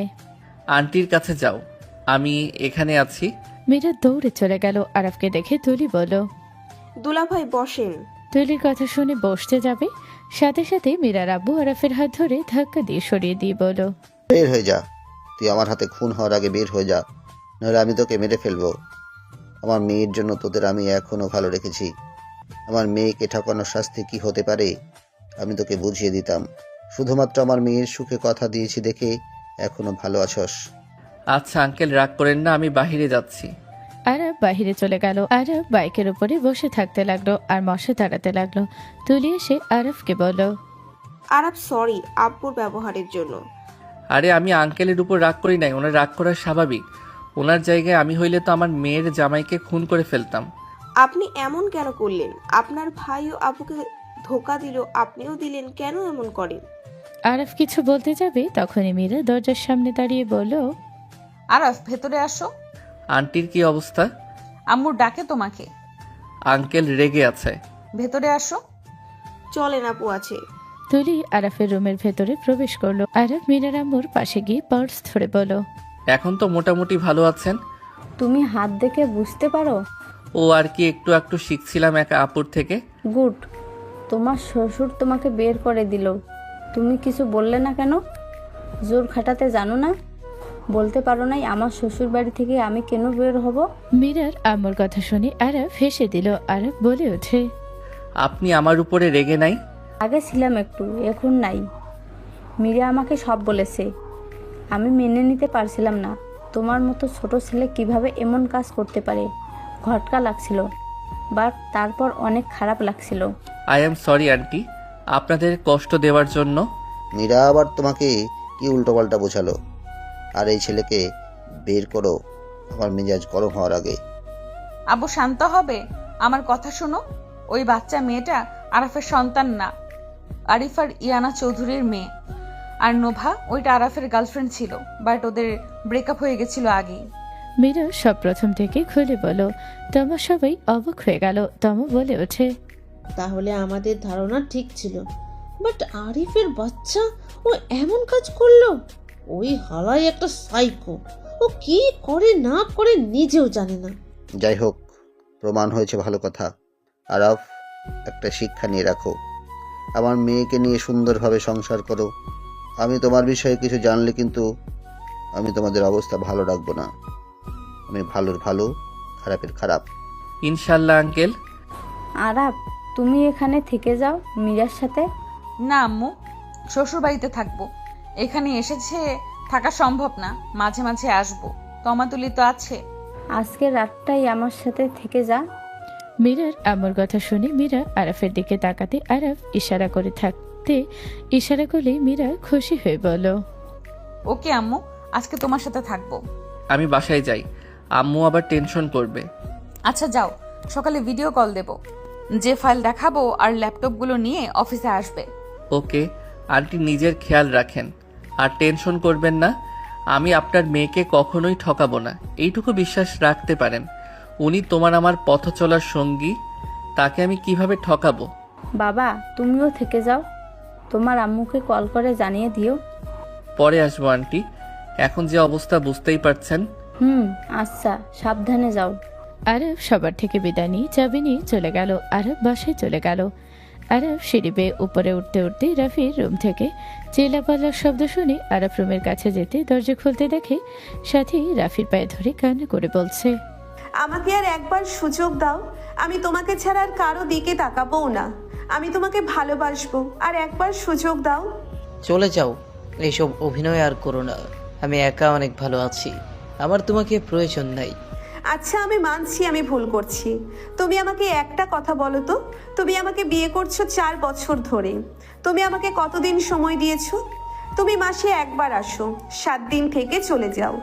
আন্টির কাছে যাও, আমি এখানে আছি। মীরা দৌড়ে চলে গেল। আরবকে দেখে তুলি বলল, দুলাভাই বসেন। তুলির কথা শুনে বসতে যাবে সাথে সাথে মীরার আব্বু আরফের হাত ধরে ধাক্কা দিয়ে সরিয়ে দিয়ে বলল, বের হয়ে যা, তুই আমার হাতে খুন হওয়ার আগে বের হয়ে যা, নাহলে আমি তোকে মেরে ফেলবো। আমার মেয়ের জন্য তোদের আমি এখনো ভালো রেখেছি। আমার মেয়েকে ঠকানোর শাস্তি কি হতে পারে আমি তোকে বুঝিয়ে দিতাম। শুধুমাত্র আমার মেয়ের সুখে কথা দিয়েছি দেখে এখনো ভালো আছস। আচ্ছা আঙ্কেল রাগ করেন না, আমি বাহিরে যাচ্ছি। আরব বাহিরে চলে গেল। আরব বাইকের উপরে বসে থাকতে লাগলো আর মশা তাড়াতে লাগলো। তুলি এসে আরবকে বলল, আরাফ সরি আব্বুর ব্যবহারের জন্য। আরে আমি আঙ্কেলের উপর রাগ করি নাই, ওনার রাগ করা স্বাভাবিক। ওনার জায়গায় আমি হইলে তো আমার মেয়ের জামাইকে খুন করে ফেলতাম। আপনি এমন কেন করলেন? আপনার ভাইও আব্বুকে ধোকা দিল, আপনিও দিলেন, কেন এমন করেন? আরব কিছু বলতে যাবে তখনই মীরা দরজার সামনে দাঁড়িয়ে বলল, আরাফ ভেতরে আসো। আন্টির কি অবস্থা? আম্মুর ডাকে তোমাকে। আঙ্কেল রেগে আছে। ভেতরে আসো। চলেন আপু আছে। তুলি আরফের রুমের ভেতরে প্রবেশ করলো। আরব মীরার আম্মুর পাশে গিয়ে পার্স ধরে বলল, এখন তো মোটামুটি ভালো আছেন। তুমি হাত দেখে বুঝতে পারো? ও আর কি একটু একটু শিখছিলাম একা আপুর থেকে। গুড। তোমার শ্বশুর তোমাকে বের করে দিল, তুমি কিছু বললে না কেন? জোর খাটাতে জানো না? বলতে পারো নাই আমার শ্বশুর বাড়ি থেকে আমি কেন বের হব? মীরার আম্মুর কথা শুনে আরব হেসে দিল। আরব বলে ওঠে, আপনি আমার উপরে রেগে নাই? আগে ছিলাম একটু, এখন নাই। মীরা আমাকে সব বলেছে, আমি মেনে নিতে পারছিলাম না। তোমার মতো ছোট ছেলে কিভাবে এমন কাজ করতে পারে, ঘটকা লাগছিল, বাট তারপর অনেক খারাপ লাগছিল। আই এম সরি আন্টি, আপনাদের কষ্ট দেওয়ার জন্য। মীরা আবার তোমাকে কি উল্টোপাল্টা বোঝালো? আর এই ছেলেকে বের করো আমার মেজাজ গরম হওয়ার আগে। আব্বু শান্ত হবে, আমার কথা শোনো। ওই বাচ্চা মেয়েটা আরাফের সন্তান না, আরিফার ইয়ানা চৌধুরীর মেয়ে। আর নোভা ওইটা আরাফের গার্লফ্রেন্ড ছিল, বাট ওদের ব্রেকআপ হয়ে গেছিল আগেই। মীরা সব প্রথম থেকে খুলে বলো। তমা সবাই অবাক হয়ে গেল। তমা বলে ওঠে, তাহলে আমাদের ধারণা ঠিক ছিল, বাট আরিফের বাচ্চা ও এমন কাজ করলো? ওই হালাই একটা সাইকো, ও কি করে না করে নিজেও জানে না। যাই হোক, প্রমাণ হয়েছে ভালো কথা। আরাফ, একটা শিক্ষা নিয়ে রাখো, আমার মেয়েকে নিয়ে সুন্দরভাবে সংসার করো। আমি তোমার বিষয়ে কিছু জানলে কিন্তু আমি তোমাদের অবস্থা ভালো রাখবো না। আমি ভালোর ভালো, খারাপের খারাপ। ইনশাল্লাহ আঙ্কেল। আরাপ, তুমি এখানে থেকে যাও মীরার সাথে। না আম্মু, শ্বশুর বাড়িতে থাকবো। এখানে এসেছে থাকা সম্ভব না, মাঝে মাঝে আসবো। তমাতুলি তো আছে। আজকে রাতটাই আমার সাথে থেকে যা। মীরার আম্মুর কথা শুনে মীরা আরাফের দিকে তাকাতে আরাফ ইশারা করে থাকতে ইশারা করলেই মীরা খুশি হয়ে বলল, ওকে আম্মু, আজকে তোমার সাথে থাকবো। আমি বাসায় যাই, আম্মু আবার টেনশন করবে। আচ্ছা যাও, সকালে ভিডিও কল দেব। যে ফাইল দেখাবো আর ল্যাপটপগুলো নিয়ে অফিসে আসবে। ওকে আন্টি, নিজের খেয়াল রাখেন। আর টেনশন করবেন না, আমি আপনার মেয়েকে কখনোই ঠকাবো না, এইটুকু বিশ্বাস রাখতে পারেন। উনি তোমার আমার পথ চলার সঙ্গী, তাকে আমি কিভাবে ঠকাবো? বাবা তুমিও থেকে যাও, তোমার আম্মুকে কল করে জানিয়ে দিও। পরে আসবো আন্টি, এখন যে অবস্থা বুঝতেই পারছেন। আচ্ছা সাবধানে যাও। আরব সবার থেকে বিদায় নিয়ে চাবি নিয়ে চলে গেল। আরব বাসায় চলে গেল। আরব সিঁড়ি বেয়ে উপরে উঠতে উঠতে রাফির রুম থেকে চিল্লাপাল্লার শব্দ শুনে আরব রুমের কাছে যেতে দরজা খুলতে দেখে সাথী রাফির পায়ে ধরে কান্না করে বলছে, আমাকে আর একবার সুযোগ দাও, আমি তোমাকে ছাড়া আর কারো দিকে তাকাবো না। আমি তোমাকে ভালোবাসবো, আর একবার সুযোগ দাও। চলে যাও, এইসব অভিনয় আর করো না। আমি একা অনেক ভালো আছি, আমার তোমাকে প্রয়োজন নাই। আচ্ছা আমি মানছি আমি ভুল করছি। তুমি আমাকে একটা কথা বলো তো, তুমি আমাকে বিয়ে করছো 4 বছর ধরে, তুমি আমাকে কতদিন সময় দিয়েছো? তুমি মাসে একবার আসো, 7 দিন থেকে চলে যাও,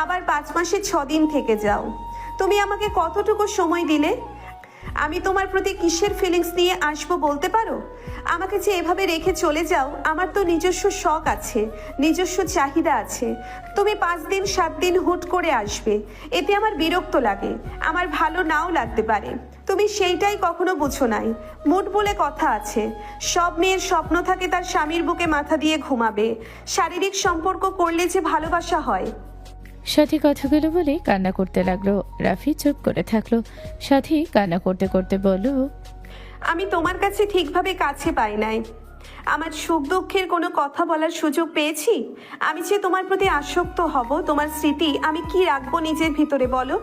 আবার 5 মাসে 6 দিন থেকে যাও। তুমি আমাকে কতটুকু সময় দিলে? আমি তোমার প্রতি কিসের ফিলিংস নিয়ে আসবো বলতে পারো? আমাকে যে এভাবে রেখে চলে যাও, আমার তো নিজস্ব শখ আছে, নিজস্ব চাহিদা আছে। তুমি 5 দিন 7 দিন হুট করে আসবে, এতে আমার বিরক্ত লাগে, আমার ভালো নাও লাগতে পারে। তুমি সেইটাই কখনো বুঝো নাই। মুড বলে কথা আছে, সব মেয়ের স্বপ্ন থাকে তার স্বামীর বুকে মাথা দিয়ে ঘুমাবে। শারীরিক সম্পর্ক করলে যে ভালোবাসা হয়। সাথী কথাগুলো বলে কান্না করতে লাগলো। রাফি চুপ করে থাকলো। সাথী কান্না করতে করতে বলল, আমি তোমার কাছে ঠিকভাবে কাছে পাই নাই। আমার সুখ দুঃখের কোনো কথা বলার সুযোগ পেয়েছি? আমি যে তোমার প্রতি আসক্ত হব, তোমার স্মৃতি আমি কি রাখবো নিজের ভিতরে বলো?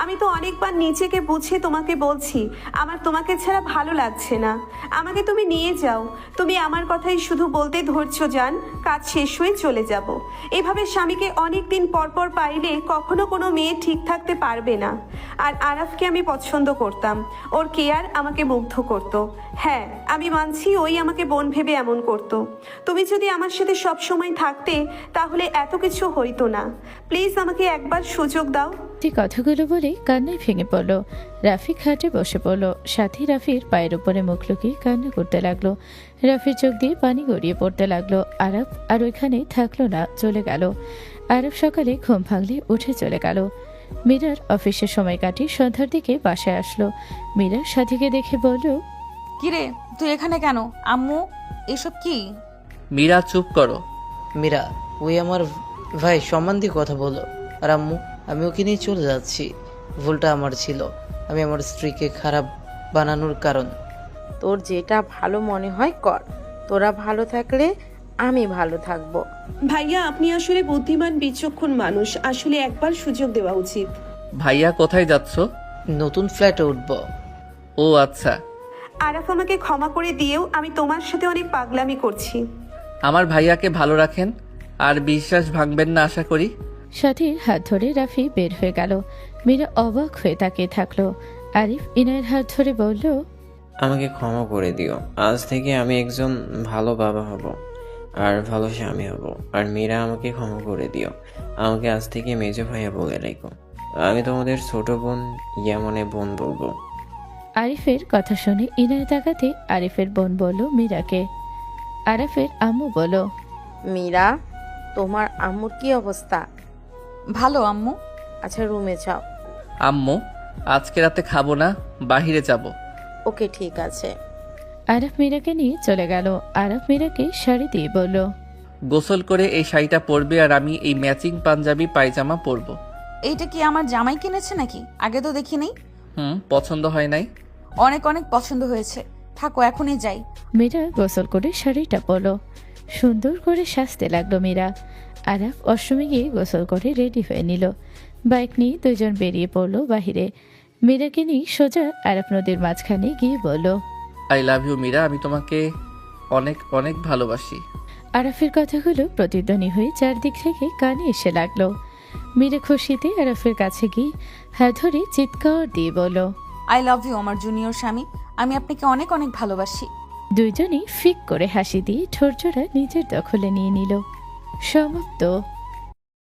আমি তো অনেকবার নিজেকে বুঝে তোমাকে বলছি আমার তোমাকে ছাড়া ভালো লাগছে না, আমাকে তুমি নিয়ে যাও। তুমি আমার কথাই শুধু বলতে ধৈর্য যান, কাজ শেষ হয়ে চলে যাব। এভাবে স্বামীকে অনেক দিন পর পর পাইলে কখনো কোনো মেয়ে ঠিক থাকতে পারবে না। আর আরাফকে আমি পছন্দ করতাম, ওর কেয়ার আমাকে মুগ্ধ করতো। হ্যাঁ আমি মানছি ওই আমাকে বোন ভেবে এমন করতো। তুমি যদি আমার সাথে সব সময় থাকতে তাহলে এত কিছু হইতো না। প্লিজ আমাকে একবার সুযোগ দাও। কথাগুলো বলে কান্নায় ভেঙে পড়ল। রাফি খাটে বসে পড়ল। সাথী রাফির পায়ের উপরে মুখ লুকিয়ে কান্না করতে লাগলো। রাফির চোখ দিয়ে পানি গড়িয়ে পড়তে লাগলো। আরব আর ওইখানে থাকলো না, চলে গেল। আরব সকালে ঘুম ভাঙলে উঠে চলে গেল। মীরার অফিসের সময় কাটিয়ে সন্ধ্যার দিকে বাসায় আসলো। মীরা সাথীকে দেখে বলল, কিরে তুই এখানে কেন? আম্মু এসব কি? মীরা চুপ করো। মীরা, ওই আমার ভাই, সম্মান দিয়ে কথা বলো। আর আম্মু, আমি ওকে নিয়ে চলে যাচ্ছি। ভুলটা আমার ছিল, আমি আমার স্ত্রীকে খারাপ বানানোর কারণ। তোর যেটা ভালো মনে হয় কর, তোরা ভালো থাকলে আমি ভালো থাকবো। ভাইয়া আপনি আসলে বুদ্ধিমান বিচক্ষণ মানুষ, আসলে একবার সুযোগ দেওয়া উচিত। ভাইয়া কোথায় যাচ্ছ? নতুন ফ্ল্যাটে উঠবো। ও আচ্ছা। আরাফ আমাকে ক্ষমা করে দিয়েও আমি তোমার সাথে অনেক পাগলামি করছি। আমার ভাইয়াকে ভালো রাখেন আর বিশ্বাস ভাঙবেন না আশা করি। সাথীর হাত ধরে রাফি বের হয়ে গেল। মীরা অবাক হয়ে তাকিয়ে থাকলো। আরিফ ইনায়ের হাত ধরে বলল, আমাকে ক্ষমা করে দিও। আজ থেকে আমি একজন ভালো বাবা হব আর ভালো স্বামী হব। আর মীরা, আমাকে ক্ষমা করে দিও। আমাকে আজ থেকে মেজো ভাইয়া বলে রেখো। আমি তোমাদের ছোট বোন ইয়ামনে বোন বলবো। আরিফের কথা শুনে ইনায় তাকাতে আরিফের বোন বলল মীরাকে। আরাফের আম্মু বলল, মীরা, তোমার আম্মুর কি অবস্থা? ভালো আম্মু। আচ্ছা রুমে যাও। আম্মু, আজকে রাতে খাবো না, বাহিরে যাব। ওকে ঠিক আছে। আরাফ মীরাকে নিয়ে চলে গেল। আরাফ মীরাকে শাড়ি দিয়ে বলল, গোসল করে এই শাড়িটা পরবে আর আমি এই ম্যাচিং পাঞ্জাবি পায়জামা পরবো। এইটা কি আমার জামাই কিনেছে নাকি? আগে তো দেখি নেই। পছন্দ হয় নাই? অনেক অনেক পছন্দ হয়েছে, থাকো এখনই যাই। মীরা গোসল করে শাড়িটা পরল। সুন্দর করে সাজতে লাগলো মীরা। আরাফ অষ্টমী গিয়ে গোসল করে রেডি হয়ে নিল। বাইক নিয়ে দুজন বেরিয়ে পড়লো বাহিরে। মীরাকে নিয়ে সোজা আরাফ নদীর মাঝখানে গিয়ে বলল, আই লাভ ইউ মীরা, আমি তোমাকে অনেক অনেক ভালোবাসি। আরাফের কথাগুলো প্রতিধ্বনি হয়ে চারদিক থেকে কানে এসে লাগলো। মীরা খুশিতে আরাফের কাছে গিয়ে হাত ধরে চিৎকার দিয়ে বলল, আই লাভ ইউ আমার জুনিয়র স্বামী, আমি আপনাকে অনেক অনেক ভালোবাসি। দুইজনই ফিক করে হাসি দিয়ে ঠোঁটজোড়া নিজের দখলে নিয়ে নিল। সমাপ্ত।